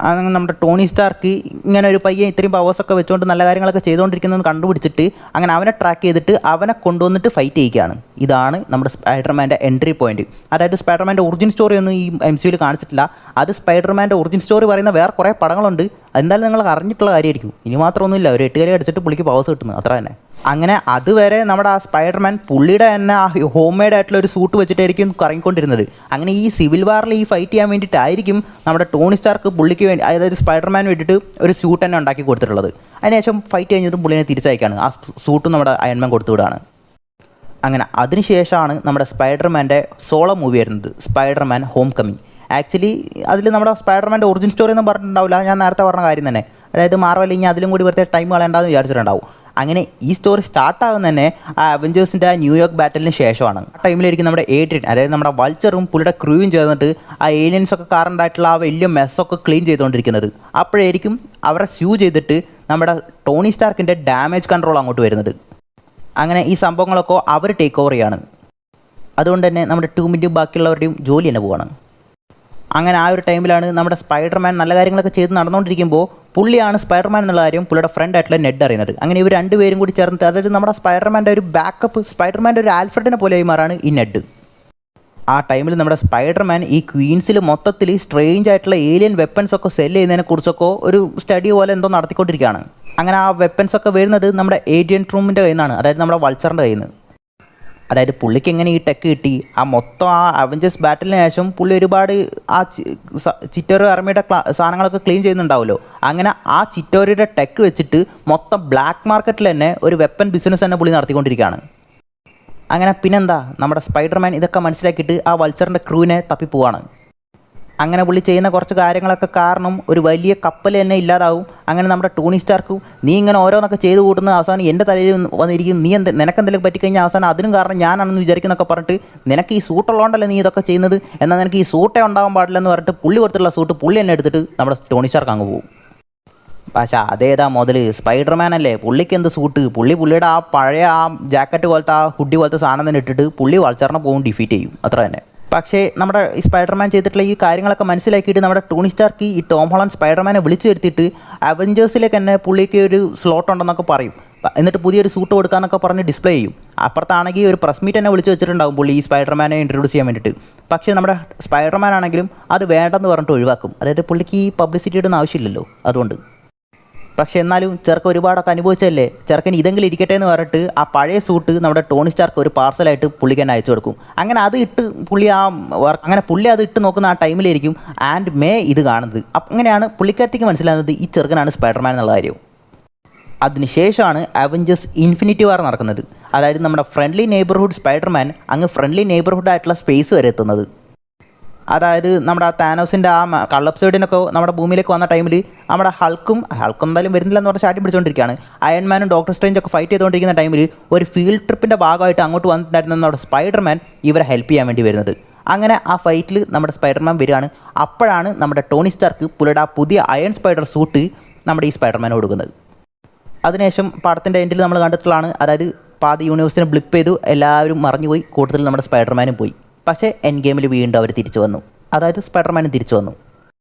അങ്ങനെ നമ്മുടെ ടോണി സ്റ്റാർക്ക് ഇങ്ങനെ ഒരു പയ്യൻ ഇത്രയും പവേഴ്സൊക്കെ വെച്ചുകൊണ്ട് നല്ല കാര്യങ്ങളൊക്കെ ചെയ്തുകൊണ്ടിരിക്കുന്നതെന്ന് കണ്ടുപിടിച്ചിട്ട് അങ്ങനെ അവനെ ട്രാക്ക് ചെയ്തിട്ട് അവനെ കൊണ്ടുവന്നിട്ട് ഫൈറ്റ് ചെയ്യുകയാണ്. ഇതാണ് നമ്മുടെ സ്പൈഡർമാൻ്റെ എൻട്രി പോയിന്റ്. അതായത് സ്പൈഡർമാൻ്റെ ഒറിജിൻ സ്റ്റോറി ഒന്നും ഈ MCUവിൽ കാണിച്ചിട്ടില്ല. അത് സ്പൈഡർമാൻ്റെ ഒറിജിൻ സ്റ്റോറി പറയുന്ന വേറെ കുറേ പടങ്ങളുണ്ട്. എന്തായാലും നിങ്ങൾ അറിഞ്ഞിട്ടുള്ള കാര്യമായിരിക്കും. ഇനി മാത്രമൊന്നുമില്ല, ഒരു 8 കലി അടിച്ചിട്ട് പുള്ളിക്ക് പവേഴ്സ് കിട്ടുന്നത്, അത്ര തന്നെ. അങ്ങനെ അതുവരെ നമ്മുടെ ആ സ്പൈഡർമാൻ പുള്ളിയുടെ തന്നെ ആ ഹോം മെയ്ഡ് ആയിട്ടുള്ള ഒരു സൂട്ട് വെച്ചിട്ടായിരിക്കും കറങ്ങിക്കൊണ്ടിരുന്നത്. അങ്ങനെ ഈ സിവിൽ വാറിൽ ഈ ഫൈറ്റ് ചെയ്യാൻ വേണ്ടിയിട്ടായിരിക്കും നമ്മുടെ ടോണി സ്റ്റാർക്ക് പുള്ളിക്ക് വേണ്ടി, അതായത് സ്പൈഡർമാൻ വേണ്ടിയിട്ട് ഒരു സൂട്ട് തന്നെ ഉണ്ടാക്കി കൊടുത്തിട്ടുള്ളത്. അതിനുശേഷം ഫൈറ്റ് കഴിഞ്ഞിട്ടും പുള്ളിനെ തിരിച്ചയക്കാണ്, ആ സൂട്ടും നമ്മുടെ അയൺമാൻ കൊടുത്തു വിടാണ്. അങ്ങനെ അതിനുശേഷമാണ് നമ്മുടെ സ്പൈഡർമാൻ്റെ സോളോ മൂവി വരുന്നത്, സ്പൈഡർമാൻ ഹോം കമ്മിങ്. ആക്ച്വലി അതിൽ നമ്മുടെ സ്പൈഡർമാൻ്റെ ഒറിജിൻ സ്റ്റോറി ഒന്നും പറഞ്ഞിട്ടുണ്ടാവില്ല, ഞാൻ നേരത്തെ പറഞ്ഞ കാര്യം തന്നെ. അതായത് മാർവൽ ഇനി അതിലും കൂടി വെറുതെ ടൈം കളയണ്ടെന്ന് വിചാരിച്ചിട്ടുണ്ടാവും. അങ്ങനെ ഈ സ്റ്റോറി സ്റ്റാർട്ടാകുന്ന തന്നെ ആ അവഞ്ചേഴ്സിൻ്റെ ആ ന്യൂയോർക്ക് ബാറ്റലിന് ശേഷമാണ്. ആ ടൈമിലായിരിക്കും നമ്മുടെ ഏഡ്രിയൻ, അതായത് നമ്മുടെ വൾച്ചറും പുള്ളിയുടെ ക്രൂവും ചേർന്നിട്ട് ആ ഏലിയൻസൊക്കെ കാറുണ്ടായിട്ടുള്ള ആ വലിയ മെസ്സൊക്കെ ക്ലീൻ ചെയ്തുകൊണ്ടിരിക്കുന്നത്. അപ്പോഴായിരിക്കും അവരെ സ്യൂ ചെയ്തിട്ട് നമ്മുടെ ടോണി സ്റ്റാർക്കിൻ്റെ ഡാമേജ് കൺട്രോൾ അങ്ങോട്ട് വരുന്നത്. അങ്ങനെ ഈ സംഭവങ്ങളൊക്കെ അവർ ടേക്ക് ഓവർ ചെയ്യാണ്. അതുകൊണ്ട് തന്നെ നമ്മുടെ ടൂമിൻ്റെയും ബാക്കിയുള്ളവരുടെയും ജോലി തന്നെ പോവാണ്. അങ്ങനെ ആ ഒരു ടൈമിലാണ് നമ്മുടെ സ്പൈഡർമാൻ നല്ല കാര്യങ്ങളൊക്കെ ചെയ്ത് നടന്നുകൊണ്ടിരിക്കുമ്പോൾ പുള്ളിയാണ് സ്പൈഡർമാൻ എന്നുള്ള കാര്യം പുള്ളിയുടെ ഫ്രണ്ട് ആയിട്ടുള്ള നെഡ് അറിയുന്നത്. അങ്ങനെ ഇവർ രണ്ടുപേരും കൂടി ചേർന്നിട്ട്, അതായത് നമ്മുടെ സ്പൈഡർമാൻ്റെ ഒരു ബാക്കപ്പ്, സ്പൈഡർമാൻ്റെ ഒരു ആൽഫ്രഡിനെ പോലെയായി മാറാണ് ഈ നെഡ്. ആ ടൈമിൽ നമ്മുടെ സ്പൈഡർമാൻ ഈ ക്വീൻസിൽ മൊത്തത്തിൽ സ്ട്രേഞ്ച് ആയിട്ടുള്ള ഏലിയൻ വെപ്പൺസ് ഒക്കെ സെല് ചെയ്യുന്നതിനെ കുറിച്ചൊക്കെ ഒരു സ്റ്റഡി പോലെ എന്തോ നടത്തിക്കൊണ്ടിരിക്കുകയാണ്. അങ്ങനെ ആ വെപ്പൺസ് ഒക്കെ വരുന്നത് നമ്മുടെ ഏഡിയൻ ട്രൂമിൻ്റെ കയ്യിൽ നിന്നാണ്, അതായത് നമ്മുടെ വൾച്ചറിൻ്റെ കയ്യിൽ നിന്ന്. അതായത് പുള്ളിക്ക് എങ്ങനെ ഈ ടെക്ക് കിട്ടി? ആ മൊത്തം ആ അവഞ്ചേഴ്സ് ബാറ്റലിന് ശേഷം പുള്ളി ഒരുപാട് ആ ചിറ്റോറി ആർമിയുടെ സാധനങ്ങളൊക്കെ ക്ലീൻ ചെയ്യുന്നുണ്ടാവുമല്ലോ. അങ്ങനെ ആ ചിറ്റോറിയുടെ ടെക്ക് വെച്ചിട്ട് മൊത്തം ബ്ലാക്ക് മാർക്കറ്റിൽ തന്നെ ഒരു വെപ്പൺ ബിസിനസ് തന്നെ പുള്ളി നടത്തിക്കൊണ്ടിരിക്കുകയാണ്. അങ്ങനെ പിന്നെന്താ, നമ്മുടെ സ്പൈഡർമാൻ ഇതൊക്കെ മനസ്സിലാക്കിയിട്ട് ആ വൾച്ചറിൻ്റെ ക്രൂവിനെ തപ്പിപ്പോവാണ്. അങ്ങനെ പുള്ളി ചെയ്യുന്ന കുറച്ച് കാര്യങ്ങളൊക്കെ കാരണം ഒരു വലിയ കപ്പൽ തന്നെ ഇല്ലാതാവും. അങ്ങനെ നമ്മുടെ ടോണി സ്റ്റാർക്കും, നീ ഇങ്ങനെ ഓരോന്നൊക്കെ ചെയ്ത് കൂട്ടുന്ന അവസാനം എൻ്റെ തലയിൽ വന്നിരിക്കും, നീ നിനക്കെന്തെങ്കിലും പറ്റിക്കഴിഞ്ഞാൽ അവസാനം അതിനും കാരണം ഞാനാണെന്ന് വിചാരിക്കുന്നൊക്കെ പറഞ്ഞിട്ട്, നിനക്ക് ഈ സൂട്ടുള്ളതുകൊണ്ടല്ലേ നീ ഇതൊക്കെ ചെയ്യുന്നത്, എന്നാൽ നിനക്ക് ഈ സൂട്ടേ ഉണ്ടാവാൻ പാടില്ലെന്ന് പറഞ്ഞിട്ട് പുള്ളി കൊടുത്തുള്ള സൂട്ട് പുള്ളി തന്നെ എടുത്തിട്ട് നമ്മുടെ ടോണി സ്റ്റാർക്ക് അങ്ങ് പോകും. പക്ഷേ അതേതാ മുതൽ സ്പൈഡർമാൻ അല്ലേ, പുള്ളിക്ക് എന്ത് സൂട്ട്? പുള്ളിയുടെ ആ പഴയ ആ ജാക്കറ്റ് പോലത്തെ ആ ഹുഡി പോലത്തെ സാധനം തന്നെ ഇട്ടിട്ട് പുള്ളി വൾച്ചറിനെ പോകും ഡിഫീറ്റ് ചെയ്യും, അത്ര തന്നെ. പക്ഷേ നമ്മുടെ ഈ സ്പൈഡർമാൻ ചെയ്തിട്ടുള്ള ഈ കാര്യങ്ങളൊക്കെ മനസ്സിലാക്കിയിട്ട് നമ്മുടെ ടോണി സ്റ്റാർക്ക് ഈ ടോം ഹോളണ്ട് സ്പൈഡർമാനെ വിളിച്ചു വരുത്തിയിട്ട് അവഞ്ചേഴ്സിലേക്ക് തന്നെ പുള്ളിക്ക് ഒരു സ്ലോട്ട് ഉണ്ടെന്നൊക്കെ പറയും. എന്നിട്ട് പുതിയൊരു സൂട്ട് കൊടുക്കാമെന്നൊക്കെ പറഞ്ഞ് ഡിസ്പ്ലേ ചെയ്യും. അപ്പുറത്താണെങ്കിൽ ഒരു പ്രസ് മീറ്റ് തന്നെ വിളിച്ച് വെച്ചിട്ടുണ്ടാകും പുള്ളി ഈ സ്പൈഡർമാനെ ഇൻട്രൊഡ്യൂസ് ചെയ്യാൻ വേണ്ടിയിട്ട്. പക്ഷേ നമ്മുടെ സ്പൈഡർമാൻ ആണെങ്കിലും അത് വേണ്ടെന്ന് പറഞ്ഞിട്ട് ഒഴിവാക്കും. അതായത് പുള്ളിക്ക് ഈ പബ്ലിസിറ്റി ഇടുന്ന ആവശ്യമില്ലല്ലോ, അതുകൊണ്ട്. പക്ഷേ എന്നാലും ചെറുക്കൻ ഒരുപാടൊക്കെ അനുഭവിച്ചല്ലേ, ചെറുക്കൻ ഇതെങ്കിലും ഇരിക്കട്ടെ എന്ന് പറഞ്ഞിട്ട് ആ പഴയ സൂട്ട് നമ്മുടെ ടോണി സ്റ്റാർക്ക് ഒരു പാർസലായിട്ട് പുള്ളിക്ക് തന്നെ അയച്ചു കൊടുക്കും. അങ്ങനെ അത് ഇട്ട് പുള്ളി പുള്ളി അത് ഇട്ട് നോക്കുന്ന ആ ടൈമിലായിരിക്കും ആൻഡ് മേ ഇത് കാണുന്നത്. അങ്ങനെയാണ് പുള്ളിക്കാരത്തേക്ക് മനസ്സിലാകുന്നത് ഈ ചെറുക്കനാണ് സ്പൈഡർമാൻ എന്നുള്ള കാര്യം. അതിനുശേഷമാണ് അവഞ്ചേഴ്സ് ഇൻഫിനിറ്റി വാർ നടക്കുന്നത്. അതായത് നമ്മുടെ ഫ്രണ്ട്ലി നെയ്ബർഹുഡ് സ്പൈഡർമാൻ അങ്ങ് ഫ്രണ്ട്ലി നെയ്ബർഹുഡ് ആയിട്ടുള്ള സ്പേസ് വരെ എത്തുന്നത്. അതായത് നമ്മുടെ ആ താനോസിൻ്റെ ആ കള്ളപ്സൈഡിനൊക്കെ നമ്മുടെ ഭൂമിയിലേക്ക് വന്ന ടൈമിൽ നമ്മുടെ ഹൾക്കും എന്തായാലും വരുന്നില്ലെന്ന് പറഞ്ഞാൽ ചാട്ടി പിടിച്ചുകൊണ്ടിരിക്കുകയാണ്. അയൺമാനും ഡോക്ടർ സ്ട്രേഞ്ചൊക്കെ ഫൈറ്റ് ചെയ്തുകൊണ്ടിരിക്കുന്ന ടൈമിൽ ഒരു ഫീൽഡ് ട്രിപ്പിൻ്റെ ഭാഗമായിട്ട് അങ്ങോട്ട് വന്നിട്ടുണ്ടായിരുന്ന നമ്മുടെ സ്പൈഡർമാൻ ഇവരെ ഹെൽപ്പ് ചെയ്യാൻ വേണ്ടി വരുന്നത്. അങ്ങനെ ആ ഫൈറ്റിൽ നമ്മുടെ സ്പൈഡർമാൻ വരികയാണ്. അപ്പോഴാണ് നമ്മുടെ ടോണി സ്റ്റാർക്ക് പുള്ളിയുടെ ആ പുതിയ അയൺ സ്പൈഡർ സൂട്ട് നമ്മുടെ ഈ സ്പൈഡർമാനെ കൊടുക്കുന്നത്. അതിനുശേഷം പടത്തിൻ്റെ എൻഡിൽ നമ്മൾ കണ്ടിട്ടുള്ളതാണ്, അതായത് പാതി യൂണിവേഴ്സിനെ ബ്ലിപ്പ് ചെയ്തു, എല്ലാവരും മറിഞ്ഞുപോയി, കൂട്ടത്തിൽ നമ്മുടെ സ്പൈഡർമാനും പോയി. പക്ഷേ എൻഡ് ഗെയിമിൽ വീണ്ടും അവർ തിരിച്ചു വന്നു, അതായത് സ്പൈഡർമാനും തിരിച്ചു വന്നു.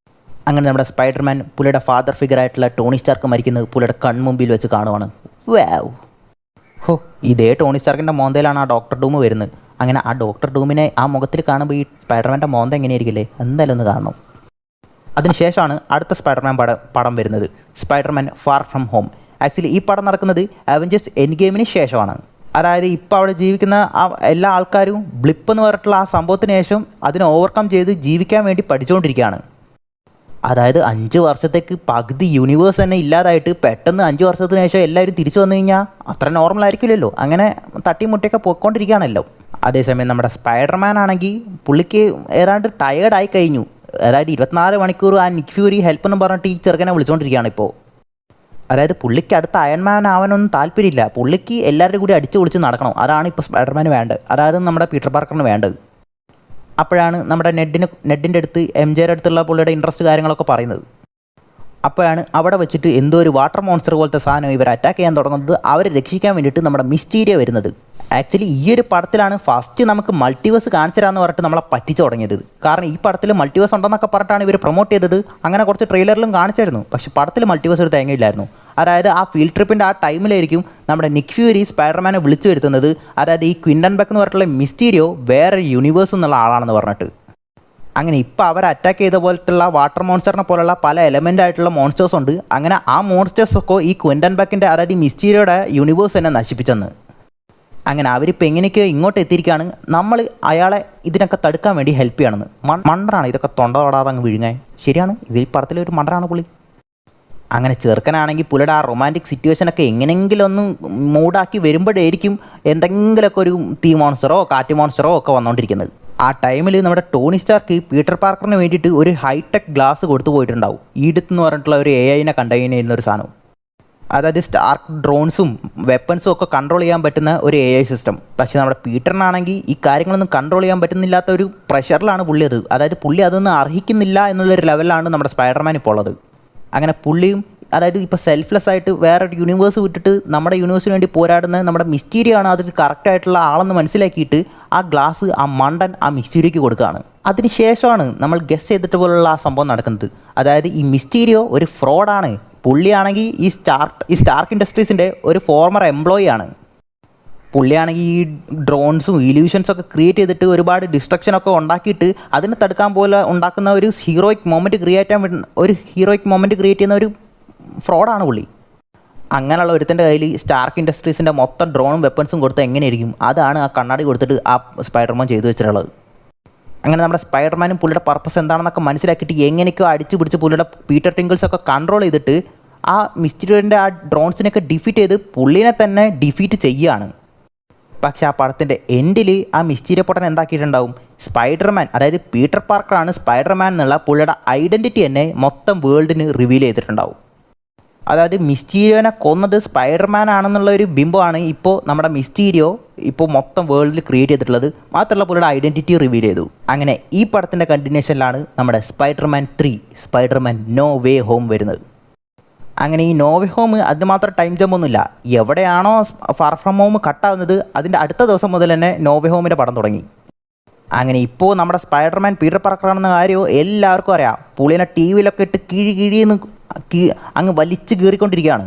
അങ്ങനെ നമ്മുടെ സ്പൈഡർമാൻ പുള്ളിയുടെ ഫാദർ ഫിഗറായിട്ടുള്ള ടോണി സ്റ്റാർക്ക് മരിക്കുന്നത് പുള്ളിയുടെ കൺമുമ്പിൽ വെച്ച് കാണുവാണ്. വാവ്, ഹോ, ഇതേ ടോണി സ്റ്റാർക്കിൻ്റെ മോന്തയിലാണ് ആ ഡോക്ടർ ഡൂം വരുന്നത്. അങ്ങനെ ആ ഡോക്ടർ ഡൂമിനെ ആ മുഖത്തിൽ കാണുമ്പോൾ ഈ സ്പൈഡർമാൻ്റെ മോന്ത എങ്ങനെയായിരിക്കില്ലേ, എന്തായാലും ഒന്ന് കാണണം. അതിനുശേഷമാണ് അടുത്ത സ്പൈഡർമാൻ പടം വരുന്നത്, Spiderman far from home. Actually ഈ പടം നടക്കുന്നത് അവഞ്ചേഴ്സ് എൻഡ് ഗെയിമിന് ശേഷമാണ്. അതായത് ഇപ്പോൾ അവിടെ ജീവിക്കുന്ന ആ എല്ലാ ആൾക്കാരും ബ്ലിപ്പ് എന്ന് പറഞ്ഞിട്ടുള്ള ആ സംഭവത്തിന് ശേഷം അതിനെ ഓവർകം ചെയ്ത് ജീവിക്കാൻ വേണ്ടി പഠിച്ചുകൊണ്ടിരിക്കുകയാണ്. അതായത് 5 വർഷത്തേക്ക് പകുതി യൂണിവേഴ്സ് തന്നെ ഇല്ലാതായിട്ട് പെട്ടെന്ന് 5 വർഷത്തിന് ശേഷം എല്ലാവരും തിരിച്ചു വന്നു കഴിഞ്ഞാൽ അത്ര നോർമൽ ആയിരിക്കില്ലല്ലോ. അങ്ങനെ തട്ടിമുട്ടിയൊക്കെ പോയിക്കൊണ്ടിരിക്കുകയാണല്ലോ. അതേസമയം നമ്മുടെ സ്പൈഡർമാൻ ആണെങ്കിൽ പുള്ളിക്ക് ഏതാണ്ട് ടയേർഡായി കഴിഞ്ഞു. അതായത് 24 മണിക്കൂർ ആ നിക് ഫ്യൂരി ഹെൽപ്പ് എന്ന് പറഞ്ഞിട്ട് ഈ ചെറുക്കനെ വിളിച്ചുകൊണ്ടിരിക്കുകയാണ് ഇപ്പോൾ. അതായത് പുള്ളിക്ക് അടുത്ത അയൺമാൻ ആവാനൊന്നും താല്പര്യമില്ല, പുള്ളിക്ക് എല്ലാവരും കൂടി അടിച്ചു പൊളിച്ച് നടക്കണം. അതാണ് ഇപ്പോൾ സ്പൈഡർമാന് വേണ്ടത്, അതായത് നമ്മുടെ പീറ്റർ പാർക്കറിന് വേണ്ടത്. അപ്പോഴാണ് നമ്മുടെ നെഡിൻ്റെ അടുത്ത് MJയുടെ അടുത്തുള്ള പുള്ളിയുടെ ഇൻട്രസ്റ്റ് കാര്യങ്ങളൊക്കെ പറയുന്നത്. അപ്പോഴാണ് അവിടെ വെച്ചിട്ട് എന്തോ ഒരു വാട്ടർ മോൺസ്റ്റർ പോലത്തെ സാധനം ഇവർ അറ്റാക്ക് ചെയ്യാൻ തുടങ്ങുന്നത്. അവരെ രക്ഷിക്കാൻ വേണ്ടിയിട്ട് നമ്മുടെ മിസ്റ്റീരിയ വരുന്നത്. ആക്ച്വലി ഈ ഒരു പടത്തിലാണ് ഫസ്റ്റ് നമുക്ക് മൾട്ടിവേഴ്സ് കാണിച്ചരാന്ന് പറഞ്ഞിട്ട് നമ്മളെ പറ്റിച്ചു തുടങ്ങിയത്. കാരണം ഈ പടത്തിൽ മൾട്ടിവേഴ്സ് ഉണ്ടെന്നൊക്കെ പറഞ്ഞിട്ടാണ് ഇവർ പ്രൊമോട്ട് ചെയ്തത്. അങ്ങനെ കുറച്ച് ട്രെയിലറിലും കാണിച്ചായിരുന്നു. പക്ഷേ പടത്തിൽ മൾട്ടിവേഴ്സ് ഒരു തേങ്ങയില്ലായിരുന്നു. അതായത് ആ ഫീൽഡ് ട്രിപ്പിൻ്റെ ആ ടൈമിലായിരിക്കും നമ്മുടെ നിക് ഫ്യൂരി സ്പൈഡർമാനെ വിളിച്ചു വരുത്തുന്നത്. അതായത് ഈ ക്വിൻ്റൺ ബെക്ക് എന്ന് പറഞ്ഞിട്ടുള്ള മിസ്റ്റീരിയോ വേറെ യൂണിവേഴ്സ് എന്നുള്ള ആളാണെന്ന് പറഞ്ഞിട്ട്. അങ്ങനെ ഇപ്പോൾ അവർ അറ്റാക്ക് ചെയ്ത പോലത്തുള്ള വാട്ടർ മോൺസ്റ്ററിനെ പോലുള്ള പല എലമെൻ്റ് ആയിട്ടുള്ള മോൺസ്റ്റേഴ്സ് ഉണ്ട്. അങ്ങനെ ആ മോൺസ്റ്റേഴ്സൊക്കെ ഈ ക്വിൻ്റൺ ബെക്കിൻ്റെ, അതായത് ഈ മിസ്റ്റീരിയോയുടെ യൂണിവേഴ്സ് തന്നെ നശിപ്പിച്ചെന്ന്. അങ്ങനെ അവരിപ്പോൾ എങ്ങനെയൊക്കെയോ ഇങ്ങോട്ട് എത്തിയിരിക്കുകയാണ്. നമ്മൾ അയാളെ ഇതിനൊക്കെ തടുക്കാൻ വേണ്ടി ഹെൽപ്പ് ചെയ്യണമെന്ന്. മണ്ടറാണ് ഇതൊക്കെ തൊണ്ട തൊടാതെ അങ്ങ് വിഴുങ്ങാൻ. ശരിയാണ്, ഇതിൽ പടത്തിലൊരു മണ്ടറാണ് പുള്ളി. അങ്ങനെ ചെറുക്കനാണെങ്കിൽ പുള്ളിയുടെ ആ റൊമാൻറ്റിക് സിറ്റുവേഷനൊക്കെ എങ്ങനെയെങ്കിലും ഒന്ന് മൂഡാക്കി വരുമ്പോഴായിരിക്കും എന്തെങ്കിലുമൊക്കെ ഒരു തീ മോൺസ്റ്ററോ കാറ്റ് മോൺസ്റ്ററോ ഒക്കെ വന്നുകൊണ്ടിരിക്കുന്നത്. ആ ടൈമിൽ നമ്മുടെ ടോണി സ്റ്റാർക്ക് പീറ്റർ പാർക്കറിന് വേണ്ടിയിട്ട് ഒരു ഹൈടെക് ഗ്ലാസ് കൊടുത്തു പോയിട്ടുണ്ടാവും. ഈഡിത്ത് എന്ന് പറഞ്ഞിട്ടുള്ള ഒരു AI കണ്ടെയ്ൻ ചെയ്യുന്ന ഒരു സാധനം. അതായത് സ്റ്റാർക്ക് ഡ്രോൺസും വെപ്പൺസും ഒക്കെ കൺട്രോൾ ചെയ്യാൻ പറ്റുന്ന ഒരു AI സിസ്റ്റം. പക്ഷേ നമ്മുടെ പീറ്ററിനാണെങ്കിൽ ഈ കാര്യങ്ങളൊന്നും കൺട്രോൾ ചെയ്യാൻ പറ്റുന്നില്ലാത്ത ഒരു പ്രഷറിലാണ് പുള്ളി അത്. അതായത് പുള്ളി അതൊന്നും അർഹിക്കുന്നില്ല എന്നുള്ളൊരു ലെവലിലാണ് നമ്മുടെ സ്പൈഡർമാൻ ഇപ്പോൾ ഉള്ളത്. അങ്ങനെ പുള്ളിയും അതായത് ഇപ്പോൾ സെൽഫ്ലെസ് ആയിട്ട് വേറൊരു യൂണിവേഴ്സ് വിട്ടിട്ട് നമ്മുടെ യൂണിവേഴ്സിന് വേണ്ടി പോരാടുന്ന നമ്മുടെ മിസ്റ്റീരിയോ ആണ് അതിൽ കറക്റ്റായിട്ടുള്ള ആളെന്ന് മനസ്സിലാക്കിയിട്ട് ആ ഗ്ലാസ് ആ മണ്ടൻ ആ മിസ്റ്റീരിയോയ്ക്ക് കൊടുക്കുകയാണ്. അതിനുശേഷമാണ് നമ്മൾ ഗസ് ചെയ്തിട്ട് പോലുള്ള ആ സംഭവം നടക്കുന്നത്. അതായത് ഈ മിസ്റ്റീരിയോ ഒരു ഫ്രോഡാണ്. പുള്ളിയാണെങ്കിൽ ഈ സ്റ്റാർക്ക് ഇൻഡസ്ട്രീസിൻ്റെ ഒരു ഫോർമർ എംപ്ലോയി ആണ്. പുള്ളിയാണെങ്കിൽ ഈ ഡ്രോൺസും ഇല്യൂഷൻസും ഒക്കെ ക്രിയേറ്റ് ചെയ്തിട്ട് ഒരുപാട് ഡിസ്ട്രക്ഷനൊക്കെ ഉണ്ടാക്കിയിട്ട് അതിനെ തടുക്കാൻ പോലെ ഉണ്ടാക്കുന്ന ഒരു ഹീറോയിക് മൊമെൻറ്റ് ക്രിയേറ്റ് ചെയ്യുന്ന ഒരു ഫ്രോഡാണ് പുള്ളി. അങ്ങനെയുള്ള ഒരുത്തൻ്റെ കയ്യിൽ സ്റ്റാർക്ക് ഇൻഡസ്ട്രീസിൻ്റെ മൊത്തം ഡ്രോണും വെപ്പൺസും കൊടുത്താൽ എങ്ങനെയായിരിക്കും? അതാണ് ആ കണ്ണാടി കൊടുത്തിട്ട് ആ സ്പൈഡർമാൻ ചെയ്തു വെച്ചിട്ടുള്ളത്. അങ്ങനെ നമ്മുടെ സ്പൈഡർമാനും പുള്ളിയുടെ പർപ്പസ് എന്താണെന്നൊക്കെ മനസ്സിലാക്കിയിട്ട് എങ്ങനെയൊക്കെയോ അടിച്ചു പിടിച്ച് പുള്ളിയുടെ പീറ്റർ ടിങ്കിൾസൊക്കെ കൺട്രോൾ ചെയ്തിട്ട് ആ മിസ്റ്റീരിയോൻ്റെ ആ ഡ്രോൺസിനൊക്കെ ഡിഫീറ്റ് ചെയ്ത് പുള്ളിനെ തന്നെ ഡിഫീറ്റ് ചെയ്യുകയാണ്. പക്ഷേ ആ പടത്തിൻ്റെ എൻഡിൽ ആ മിസ്റ്റീരിയോ പൊട്ടൻ എന്താക്കിയിട്ടുണ്ടാവും? സ്പൈഡർമാൻ, അതായത് പീറ്റർ പാർക്കറാണ് സ്പൈഡർമാൻ എന്നുള്ള പുള്ളിയുടെ ഐഡൻറ്റിറ്റി തന്നെ മൊത്തം വേൾഡിന് റിവീൽ ചെയ്തിട്ടുണ്ടാവും. അതായത് മിസ്റ്റീരിയോനെ കൊന്നത് സ്പൈഡർമാൻ ആണെന്നുള്ള ഒരു ബിംബമാണ് ഇപ്പോൾ നമ്മുടെ മിസ്റ്റീരിയോ ഇപ്പോൾ മൊത്തം വേൾഡിൽ ക്രിയേറ്റ് ചെയ്തിട്ടുള്ളത്. മാത്രമല്ല പുള്ളിയുടെ ഐഡൻറ്റിറ്റി റിവീൽ ചെയ്തു. അങ്ങനെ ഈ പടത്തിൻ്റെ കണ്ടിന്യൂഷനിലാണ് നമ്മുടെ Spiderman 3 Spiderman No Way Home വരുന്നത്. അങ്ങനെ ഈ നോ വേ ഹോം അതിന് മാത്രം ടൈം ജമ്പൊന്നുമില്ല. എവിടെയാണോ ഫാർ ഫ്രം ഹോം കട്ടാവുന്നത് അതിൻ്റെ അടുത്ത ദിവസം മുതൽ തന്നെ നോ വേ ഹോമിൻ്റെ പടം തുടങ്ങി. അങ്ങനെ ഇപ്പോൾ നമ്മുടെ സ്പൈഡർമാൻ പീറ്റർ പാർക്കറാണെന്ന കാര്യം എല്ലാവർക്കും അറിയാം. പുള്ളിനെ TV-യിലൊക്കെ ഇട്ട് കിഴിന്ന് അങ്ങ് വലിച്ച് കീറിക്കൊണ്ടിരിക്കുകയാണ്.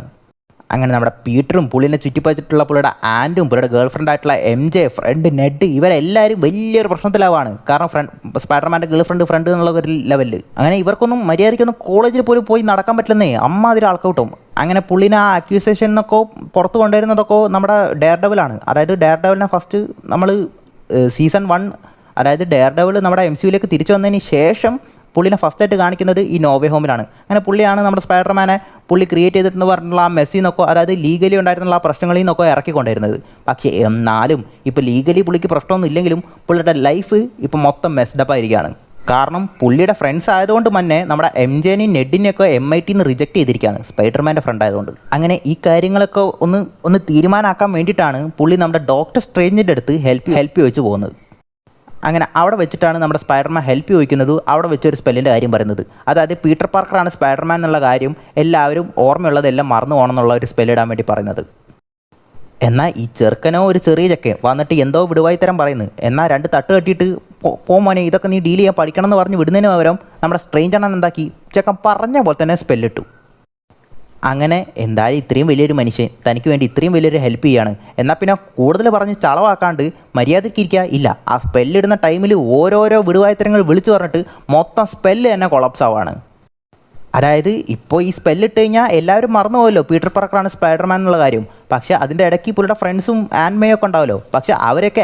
അങ്ങനെ നമ്മുടെ പീറ്ററും പുള്ളിനെ ചുറ്റിപ്പറ്റിട്ടുള്ള പുള്ളിയുടെ ആൻറ്റും പുള്ളിയുടെ ഗേൾ ഫ്രണ്ടായിട്ടുള്ള MJ, ഫ്രണ്ട് നെഡ്, ഇവരെല്ലാവരും വലിയൊരു പ്രശ്നത്തിലാവാണ്. കാരണം സ്പൈഡർമാൻ്റെ ഗേൾ ഫ്രണ്ട് എന്നുള്ള ഒരു ലെവലിൽ. അങ്ങനെ ഇവർക്കൊന്നും മര്യാദയ്ക്കൊന്നും കോളേജിൽ പോലും പോയി നടക്കാൻ പറ്റില്ലെന്നേ, അമ്മാതിരി ആൾക്കൗട്ടും. അങ്ങനെ പുള്ളിനെ ആ അക്യൂസേഷൻ എന്നൊക്കെ പുറത്ത് കൊണ്ടുവരുന്നതൊക്കെ നമ്മുടെ ഡെയർ ഡെവിലാണ്. അതായത് ഡെയർ ഡെവിലിനെ ഫസ്റ്റ് നമ്മൾ സീസൺ 1 അതായത് ഡെയർ ഡെവിൽ നമ്മുടെ MCUവിലേക്ക് തിരിച്ചു വന്നതിന് ശേഷം പുള്ളിനെ ഫസ്റ്റായിട്ട് കാണിക്കുന്നത് ഈ നോ വേ ഹോമിലാണ്. അങ്ങനെ പുള്ളിയാണ് നമ്മുടെ സ്പൈഡർമാനെ പുള്ളി ക്രിയേറ്റ് ചെയ്തിട്ടെന്ന് പറഞ്ഞുള്ള ആ മെസ്സിൽ നിന്നൊക്കെ, അതായത് ലീഗലി ഉണ്ടായിരുന്നുള്ള ആ പ്രശ്നങ്ങളിൽ നിന്നൊക്കെ ഇറക്കിക്കൊണ്ടിരുന്നത്. പക്ഷേ എന്നാലും ഇപ്പോൾ ലീഗലി പുള്ളിക്ക് പ്രശ്നമൊന്നും ഇല്ലെങ്കിലും പുള്ളിയുടെ ലൈഫ് ഇപ്പോൾ മൊത്തം മെസ്ഡപ്പായിരിക്കുകയാണ്. കാരണം പുള്ളിയുടെ ഫ്രണ്ട്സ് ആയതുകൊണ്ട് തന്നെ നമ്മുടെ MJനെയും നെഡിനെയൊക്കെ MITന്ന് റിജക്റ്റ് ചെയ്തിരിക്കുകയാണ്, സ്പൈഡർമാൻ്റെ ഫ്രണ്ട് ആയതുകൊണ്ട്. അങ്ങനെ ഈ കാര്യങ്ങളൊക്കെ ഒന്ന് തീരുമാനമാക്കാൻ വേണ്ടിയിട്ടാണ് പുള്ളി നമ്മുടെ ഡോക്ടർ സ്ട്രേഞ്ചിൻ്റെ അടുത്ത് ഹെൽപ്പ് ചോദിച്ചു പോകുന്നത്. അങ്ങനെ അവിടെ വെച്ചിട്ടാണ് നമ്മുടെ സ്പൈഡർമാൻ ഹെൽപ്പ് ചോദിക്കുന്നത്. അവിടെ വെച്ചൊരു സ്പെല്ലിൻ്റെ കാര്യം പറയുന്നത്, അതായത് പീറ്റർ പാർക്കറാണ് സ്പൈഡർമാൻ എന്നുള്ള കാര്യം എല്ലാവരും ഓർമ്മയുള്ളതെല്ലാം മറന്നു പോകണം എന്നുള്ള ഒരു സ്പെല്ലിടാൻ വേണ്ടി പറയുന്നത്. എന്നാൽ ഈ ചെറുക്കനോ ഒരു ചെറിയ ചെക്കൻ വന്നിട്ട് എന്തോ വിടുവായി തരം പറയുന്നു. എന്നാൽ 2 തട്ട് കെട്ടിയിട്ട് മോനെ ഇതൊക്കെ നീ ഡീൽ ചെയ്യാൻ പഠിക്കണം എന്ന് പറഞ്ഞ് വിടുന്നതിന് പകരം നമ്മുടെ സ്ട്രേഞ്ചാണെന്ന് എന്താക്കി ചെക്കൻ പറഞ്ഞ പോലെ തന്നെ സ്പെല്ലിട്ടു. അങ്ങനെ എന്തായാലും ഇത്രയും വലിയൊരു മനുഷ്യൻ തനിക്ക് വേണ്ടി ഇത്രയും വലിയൊരു ഹെൽപ്പ് ചെയ്യാണ്. എന്നാൽ പിന്നെ കൂടുതൽ പറഞ്ഞ് ചളവാക്കാണ്ട് മര്യാദയ്ക്ക് ഇരിക്കുക ഇല്ല. ആ സ്പെല്ലിടുന്ന ടൈമിൽ ഓരോരോ വിടുവായത്തരങ്ങൾ വിളിച്ചു പറഞ്ഞിട്ട് മൊത്തം സ്പെല്ല് തന്നെ കൊളാപ്സ് ആവാണ്. അതായത് ഇപ്പോൾ ഈ സ്പെല്ലിട്ട് കഴിഞ്ഞാൽ എല്ലാവരും മറന്നു പോയല്ലോ പീറ്റർ പാർക്കറാണ് സ്പൈഡർമാൻ എന്നുള്ള കാര്യം. പക്ഷേ അതിൻ്റെ ഇടയ്ക്ക് പുള്ളിയുടെ ഫ്രണ്ട്സും ആൻമേയൊക്കെ ഉണ്ടാവുമല്ലോ. പക്ഷേ അവരൊക്കെ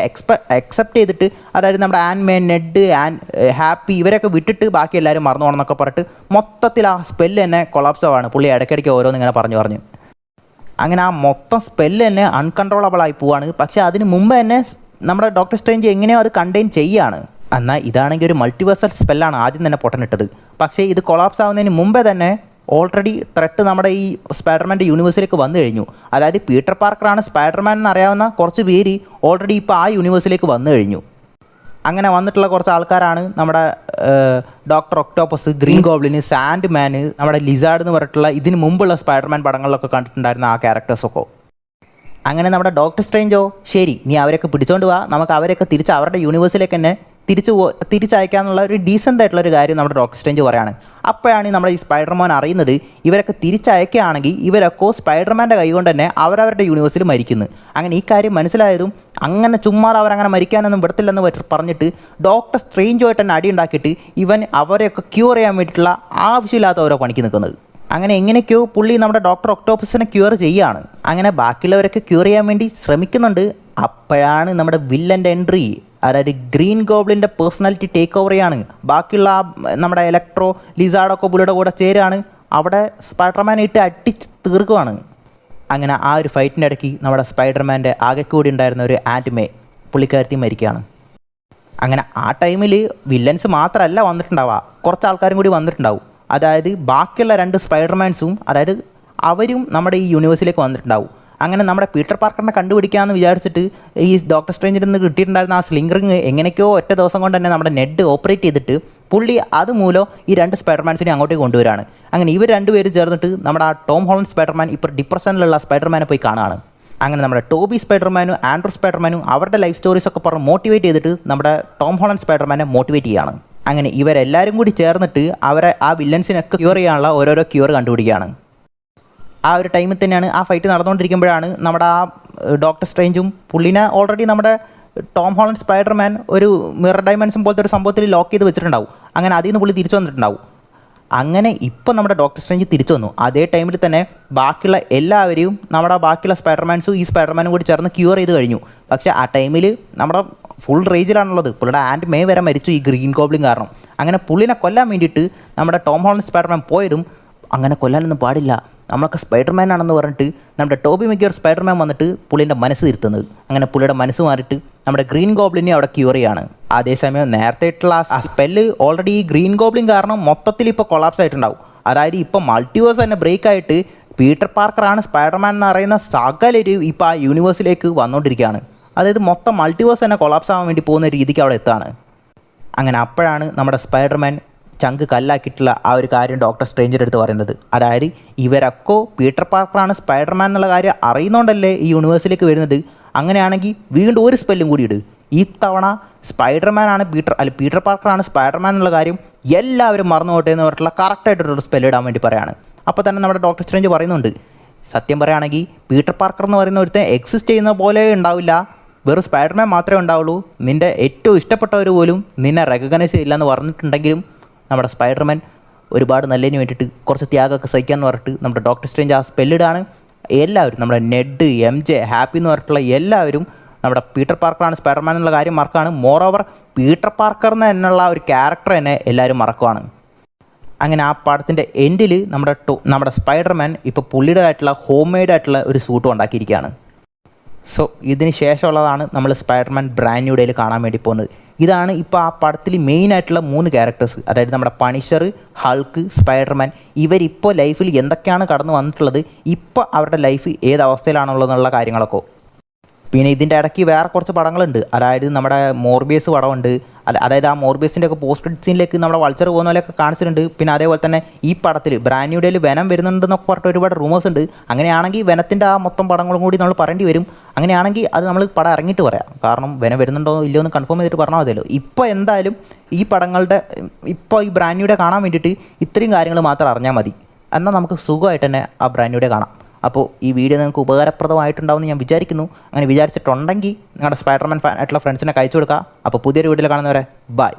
അക്സെപ്റ്റ് ചെയ്തിട്ട്, അതായത് നമ്മുടെ ആൻമേ, നെഡ്, ഹാപ്പി ഇവരൊക്കെ വിട്ടിട്ട് ബാക്കി എല്ലാവരും മറന്നു പോകണം എന്നൊക്കെ പറഞ്ഞിട്ട് മൊത്തത്തിൽ ആ സ്പെല്ല് തന്നെ കൊളാപ്സ് ആവാണ്. പുള്ളി ഇടയ്ക്കിടയ്ക്ക് ഓരോന്ന് ഇങ്ങനെ പറഞ്ഞു അങ്ങനെ ആ മൊത്തം സ്പെല്ല് തന്നെ അൺകൺട്രോളബിൾ ആയി പോവാണ്. പക്ഷേ അതിന് മുമ്പ് തന്നെ നമ്മുടെ ഡോക്ടർ സ്ട്രേഞ്ച് എങ്ങനെയോ അത് കണ്ടെയ്ൻ ചെയ്യാണ്. എന്നാൽ ഇതാണെങ്കിൽ ഒരു മൾട്ടിവേഴ്സൽ സ്പെല്ലാണ് ആദ്യം തന്നെ പൊട്ടനിട്ടത്. പക്ഷേ ഇത് കൊളാപ്സ് ആവുന്നതിന് മുമ്പേ തന്നെ ഓൾറെഡി ത്രെട്ട് നമ്മുടെ ഈ സ്പൈഡർമാൻ്റെ യൂണിവേഴ്സിലേക്ക് വന്നു കഴിഞ്ഞു. അതായത് പീറ്റർ പാർക്കറാണ് സ്പൈഡർമാൻ എന്നറിയാവുന്ന കുറച്ച് പേര് ഓൾറെഡി ഇപ്പോൾ ആ യൂണിവേഴ്സിലേക്ക് വന്നു കഴിഞ്ഞു. അങ്ങനെ വന്നിട്ടുള്ള കുറച്ച് ആൾക്കാരാണ് നമ്മുടെ ഡോക്ടർ ഒക്ടോപ്പസ്, ഗ്രീൻ ഗോബ്ലിന്, സാൻഡ് മാന്, നമ്മുടെ ലിസാർഡ് എന്ന് പറഞ്ഞിട്ടുള്ള ഇതിന് മുമ്പുള്ള സ്പൈഡർമാൻ പടങ്ങളിലൊക്കെ കണ്ടിട്ടുണ്ടായിരുന്ന ആ ക്യാരക്ടേഴ്സൊക്കെ. അങ്ങനെ നമ്മുടെ ഡോക്ടർ സ്ട്രേഞ്ചോ ശരി നീ അവരൊക്കെ പിടിച്ചോണ്ട് വാ, നമുക്ക് അവരൊക്കെ തിരിച്ച് അവരുടെ യൂണിവേഴ്സിലേക്ക് തന്നെ തിരിച്ചയക്കാന്നുള്ള ഒരു ഡീസൻ്റ് ആയിട്ടുള്ളൊരു കാര്യം നമ്മുടെ ഡോക്ടർ സ്ട്രേഞ്ച് പറയാണ്. അപ്പോഴാണ് നമ്മുടെ ഈ സ്പൈഡർമാൻ അറിയുന്നത് ഇവരൊക്കെ തിരിച്ചയക്കുകയാണെങ്കിൽ ഇവരൊക്കെ സ്പൈഡർമാൻ്റെ കൈ കൊണ്ട് തന്നെ അവരവരുടെ യൂണിവേഴ്സിൽ മരിക്കുന്നു. അങ്ങനെ ഈ കാര്യം മനസ്സിലായതും അങ്ങനെ ചുമ്മാ അവരങ്ങനെ മരിക്കാനൊന്നും വിടത്തില്ലെന്ന് പറഞ്ഞിട്ട് ഡോക്ടർ സ്ട്രേഞ്ചുമായിട്ട് തന്നെ അടി ഉണ്ടാക്കിയിട്ട് ഇവൻ അവരെയൊക്കെ ക്യൂർ ചെയ്യാൻ വേണ്ടിയിട്ടുള്ള ആവശ്യമില്ലാത്ത ഓരോ പണിക്ക് നിൽക്കുന്നത്. അങ്ങനെ എങ്ങനെയൊക്കെയോ പുള്ളി നമ്മുടെ ഡോക്ടർ ഒക്ടോപ്പസിനെ ക്യൂർ ചെയ്യുകയാണ്. അങ്ങനെ ബാക്കിയുള്ളവരൊക്കെ ക്യൂർ ചെയ്യാൻ വേണ്ടി ശ്രമിക്കുന്നുണ്ട്. അപ്പോഴാണ് നമ്മുടെ വില്ലൻ്റെ എൻട്രി. അതായത് ഗ്രീൻ ഗോബ്ലിൻ്റെ പേഴ്സണാലിറ്റി ടേക്ക് ഓവർ ചെയ്യാണ്. ബാക്കിയുള്ള നമ്മുടെ ഇലക്ട്രോ, ലിസാർഡൊക്കെ പുള്ളിയുടെ കൂടെ ചേരുകയാണ്. അവിടെ സ്പൈഡർമാനെ ഇട്ട് അടിച്ച് തീർക്കുവാണ്. അങ്ങനെ ആ ഒരു ഫൈറ്റിൻ്റെ ഇടയ്ക്ക് നമ്മുടെ സ്പൈഡർമാൻ്റെ ആകെ കൂടി ഉണ്ടായിരുന്ന ഒരു ആൻറ്റ്മേ പുള്ളിക്കാരത്തി മരിക്കുകയാണ്. അങ്ങനെ ആ ടൈമിൽ വില്ലൻസ് മാത്രമല്ല വന്നിട്ടുണ്ടാവുക, കുറച്ച് ആൾക്കാരും കൂടി വന്നിട്ടുണ്ടാവും. അതായത് ബാക്കിയുള്ള 2 സ്പൈഡർമാൻസും, അതായത് അവരും നമ്മുടെ ഈ യൂണിവേഴ്സിലേക്ക് വന്നിട്ടുണ്ടാവും. അങ്ങനെ നമ്മുടെ പീറ്റർ പാർക്കറിനെ കണ്ടുപിടിക്കാമെന്ന് വിചാരിച്ചിട്ട് ഈ ഡോക്ടർ സ്ട്രേഞ്ചിൽ നിന്ന് കിട്ടിയിട്ടുണ്ടായിരുന്ന ആ സ്ലിംഗ് റിങ് എങ്ങനെയൊക്കെയോ ഒറ്റ ദിവസം കൊണ്ട് തന്നെ നമ്മുടെ നെഡ് ഓപ്പറേറ്റ് ചെയ്തിട്ട് പുള്ളി അതുമൂലം ഈ 2 സ്പൈഡർമാൻസിനെ അങ്ങോട്ടേക്ക് കൊണ്ടുവരാണ്. അങ്ങനെ ഇവർ രണ്ടുപേരും ചേർന്നിട്ട് നമ്മുടെ ആ ടോം ഹോളണ്ട് സ്പൈഡർമാൻ ഇപ്പോൾ ഡിപ്രഷനിലുള്ള സ്പൈഡർമാനെ പോയി കാണുകയാണ്. അങ്ങനെ നമ്മുടെ ടോബി സ്പൈഡർമാനും ആൻഡ്രൂ സ്പൈഡർമാനും അവരുടെ ലൈഫ് സ്റ്റോറീസൊക്കെ പറഞ്ഞ് മോട്ടിവേറ്റ് ചെയ്തിട്ട് നമ്മുടെ ടോം ഹോളണ്ട് സ്പൈഡർമാനെ മോട്ടിവേറ്റ് ചെയ്യുകയാണ്. അങ്ങനെ ഇവരെല്ലാവരും കൂടി ചേർന്നിട്ട് അവരെ ആ വില്ലൻസിനൊക്കെ ക്യൂർ ചെയ്യാനുള്ള ഓരോരോ ക്യൂർ കണ്ടുപിടിക്കുകയാണ്. ആ ഒരു ടൈമിൽ തന്നെയാണ് ആ ഫൈറ്റ് നടന്നുകൊണ്ടിരിക്കുമ്പോഴാണ് നമ്മുടെ ആ ഡോക്ടർ സ്ട്രേഞ്ചും പുള്ളിനെ ഓൾറെഡി നമ്മുടെ ടോം ഹോളണ്ട് സ്പൈഡർമാൻ ഒരു മിറർ ഡൈമെൻഷൻ പോലത്തെ ഒരു സംഭവത്തിൽ ലോക്ക് ചെയ്ത് വെച്ചിട്ടുണ്ടാവും. അങ്ങനെ അതിൽ നിന്ന് പുള്ളി തിരിച്ചു വന്നിട്ടുണ്ടാവും. അങ്ങനെ ഇപ്പം നമ്മുടെ ഡോക്ടർ സ്ട്രേഞ്ച് തിരിച്ചു വന്നു. അതേ ടൈമിൽ തന്നെ ബാക്കിയുള്ള എല്ലാവരെയും നമ്മുടെ ബാക്കിയുള്ള സ്പൈഡർമാൻസും ഈ സ്പൈഡർമാനും കൂടി ചേർന്ന് ക്യൂർ ചെയ്ത് കഴിഞ്ഞു. പക്ഷേ ആ ടൈമിൽ നമ്മുടെ ഫുൾ റേജിലാണുള്ളത്. പുള്ളിയുടെ ആൻഡ് മേ വരെ മരിച്ചു ഈ ഗ്രീൻ ഗോബ്ലിൻ കാരണം. അങ്ങനെ പുള്ളിനെ കൊല്ലാൻ വേണ്ടിയിട്ട് നമ്മുടെ ടോം ഹോളണ്ട് സ്പൈഡർമാൻ പോയതും അങ്ങനെ കൊല്ലാനൊന്നും പാടില്ല, നമ്മളൊക്കെ സ്പൈഡർമാൻ ആണെന്ന് പറഞ്ഞിട്ട് നമ്മുടെ ടോബി മെഗ്വയർ സ്പൈഡർമാൻ വന്നിട്ട് പുള്ളിൻ്റെ മനസ്സ് തിരുത്തുന്നത്. അങ്ങനെ പുള്ളിയുടെ മനസ്സ് മാറിയിട്ട് നമ്മുടെ ഗ്രീൻ ഗോബ്ലിനെ അവിടെ ക്യൂർ ചെയ്യാണ്. അതേസമയം നേരത്തെ ഇട്ടുള്ള ആ സ്പെല്ല് ഓൾറെഡി ഈ ഗ്രീൻ ഗോബ്ലിൻ കാരണം മൊത്തത്തിൽ ഇപ്പോൾ കൊളാപ്സ് ആയിട്ടുണ്ടാവും. അതായത് ഇപ്പോൾ മൾട്ടിവേഴ്സ് തന്നെ ബ്രേക്ക് ആയിട്ട് പീറ്റർ പാർക്കറാണ് സ്പൈഡർമാൻ എന്ന് പറയുന്ന സകലരും ഇപ്പോൾ ആ യൂണിവേഴ്സിലേക്ക് വന്നുകൊണ്ടിരിക്കുകയാണ്. അതായത് മൊത്തം മൾട്ടിവേഴ്സ് തന്നെ കൊളാപ്സ് ആവാൻ വേണ്ടി പോകുന്ന രീതിക്ക് അവിടെ എത്താണ്. അങ്ങനെ അപ്പോഴാണ് നമ്മുടെ സ്പൈഡർമാൻ ചങ്ക് കല്ലാക്കിയിട്ടുള്ള ആ ഒരു കാര്യം ഡോക്ടർ സ്ട്രേഞ്ചിൻ്റെ അടുത്ത് പറയുന്നത്. അതായത് ഇവരൊക്കെ പീറ്റർ പാർക്കറാണ് സ്പൈഡർമാൻ എന്നുള്ള കാര്യം അറിയുന്നതുകൊണ്ടല്ലേ ഈ യൂണിവേഴ്സിലേക്ക് വരുന്നത്. അങ്ങനെയാണെങ്കിൽ വീണ്ടും ഒരു സ്പെല്ലും കൂടി ഇട്. ഈ തവണ സ്പൈഡർമാനാണ് പീറ്റർ പാർക്കറാണ് സ്പൈഡർമാൻ എന്നുള്ള കാര്യം എല്ലാവരും മറന്നു പോട്ടെ എന്ന് പറഞ്ഞിട്ടുള്ള കറക്റ്റായിട്ടൊരു സ്പെല്ലിടാൻ വേണ്ടി പറയുകയാണ്. അപ്പോൾ തന്നെ നമ്മുടെ ഡോക്ടർ സ്ട്രേഞ്ച് പറയുന്നുണ്ട്, സത്യം പറയുകയാണെങ്കിൽ പീറ്റർ പാർക്കർ എന്ന് പറയുന്ന ഒരുത്തൻ എക്സിസ്റ്റ് ചെയ്യുന്ന പോലെ ഉണ്ടാവില്ല, വെറും സ്പൈഡർമാൻ മാത്രമേ ഉണ്ടാവുള്ളൂ. നിൻ്റെ ഏറ്റവും ഇഷ്ടപ്പെട്ടവർ പോലും നിന്നെ റെക്കഗ്നൈസ് ചെയ്യില്ല എന്ന് പറഞ്ഞിട്ടുണ്ടെങ്കിലും നമ്മുടെ സ്പൈഡർമാൻ ഒരുപാട് നല്ലതിന് വേണ്ടിയിട്ട് കുറച്ച് ത്യാഗമൊക്കെ സഹിക്കാമെന്ന് പറഞ്ഞിട്ട് നമ്മുടെ ഡോക്ടർ സ്ട്രേഞ്ച് ആ സ്പെല്ലിടാണ്. എല്ലാവരും നമ്മുടെ നെഡ്, MJ, ഹാപ്പി എന്ന് പറഞ്ഞിട്ടുള്ള എല്ലാവരും നമ്മുടെ പീറ്റർ പാർക്കറാണ് സ്പൈഡർമാൻ എന്നുള്ള കാര്യം മറക്കുകയാണ്. മോറോവർ പീറ്റർ പാർക്കർ എന്നുള്ള ഒരു ക്യാരക്ടർ തന്നെ എല്ലാവരും മറക്കുവാണ്. അങ്ങനെ ആ പടത്തിൻ്റെ എൻഡിൽ നമ്മുടെ സ്പൈഡർമാൻ ഇപ്പോൾ പുള്ളിയുടേതായിട്ടുള്ള ഹോം മെയ്ഡ് ആയിട്ടുള്ള ഒരു സൂട്ടും ഉണ്ടാക്കിയിരിക്കുകയാണ്. സോ ഇതിന് ശേഷമുള്ളതാണ് നമ്മൾ സ്പൈഡർമാൻ ബ്രാൻഡ് ന്യൂ ഡേയിൽ കാണാൻ വേണ്ടി പോകുന്നത്. ഇതാണ് ഇപ്പോൾ ആ പടത്തിൽ മെയിനായിട്ടുള്ള 3 ക്യാരക്ടേഴ്സ്. അതായത് നമ്മുടെ പണിഷർ, ഹൾക്ക്, സ്പൈഡർമാൻ. ഇവരിപ്പോൾ ലൈഫിൽ എന്തൊക്കെയാണ് കടന്നു വന്നിട്ടുള്ളത്, ഇപ്പോൾ അവരുടെ ലൈഫ് ഏത് അവസ്ഥയിലാണുള്ളതെന്നുള്ള കാര്യങ്ങളൊക്കെ. പിന്നെ ഇതിൻ്റെ ഇടയ്ക്ക് വേറെ കുറച്ച് പടങ്ങളുണ്ട്. അതായത് നമ്മുടെ മോർബിയസ് പടമുണ്ട്. അതായത് ആ മോർബിയസിൻ്റെ ഒക്കെ പോസ്റ്റ് ക്രെഡിറ്റ് സീനിലേക്ക് നമ്മുടെ വൾച്ചർ പോകുന്ന പോലെയൊക്കെ കാണിച്ചിട്ടുണ്ട്. പിന്നെ അതേപോലെ തന്നെ ഈ പടത്തിൽ ബ്രാൻഡ് ന്യൂ ഡേയിൽ വെനം വരുന്നുണ്ടെന്നൊക്കെ പറഞ്ഞിട്ട് ഒരുപാട് റൂമേഴ്സ് ഉണ്ട്. അങ്ങനെയാണെങ്കിൽ വെനത്തിൻ്റെ ആ മൊത്തം പടങ്ങളും കൂടി നമ്മൾ പറയേണ്ടി വരും. അങ്ങനെയാണെങ്കിൽ അത് നമ്മൾ പടം ഇറങ്ങിയിട്ട് പറയാം. കാരണം വെനം വരുന്നുണ്ടോ ഇല്ലയോ എന്ന് കൺഫേം ചെയ്തിട്ട് പറഞ്ഞാൽ മതിയല്ലോ. ഇപ്പോൾ എന്തായാലും ഈ പടങ്ങളുടെ ഇപ്പോൾ ഈ ബ്രാൻഡ് ന്യൂ ഡേ കാണാൻ വേണ്ടിയിട്ട് ഇത്രയും കാര്യങ്ങൾ മാത്രം അറിഞ്ഞാൽ മതി. എന്നാൽ നമുക്ക് സുഖമായിട്ട് തന്നെ ആ ബ്രാൻഡ് ന്യൂ ഡേ കാണാം. അപ്പോൾ ഈ വീഡിയോ നിങ്ങൾക്ക് ഉപകാരപ്രദമായിട്ടുണ്ടാവുമെന്ന് ഞാൻ വിചാരിക്കുന്നു. അങ്ങനെ വിചാരിച്ചിട്ടുണ്ടെങ്കിൽ നിങ്ങളുടെ സ്പൈഡർമാൻ ഫാൻ ആയിട്ടുള്ള ഫ്രണ്ട്സിനെ അയച്ചു കൊടുക്കുക. അപ്പോൾ പുതിയൊരു വീഡിയോയിൽ കാണുന്നവരെ ബൈ.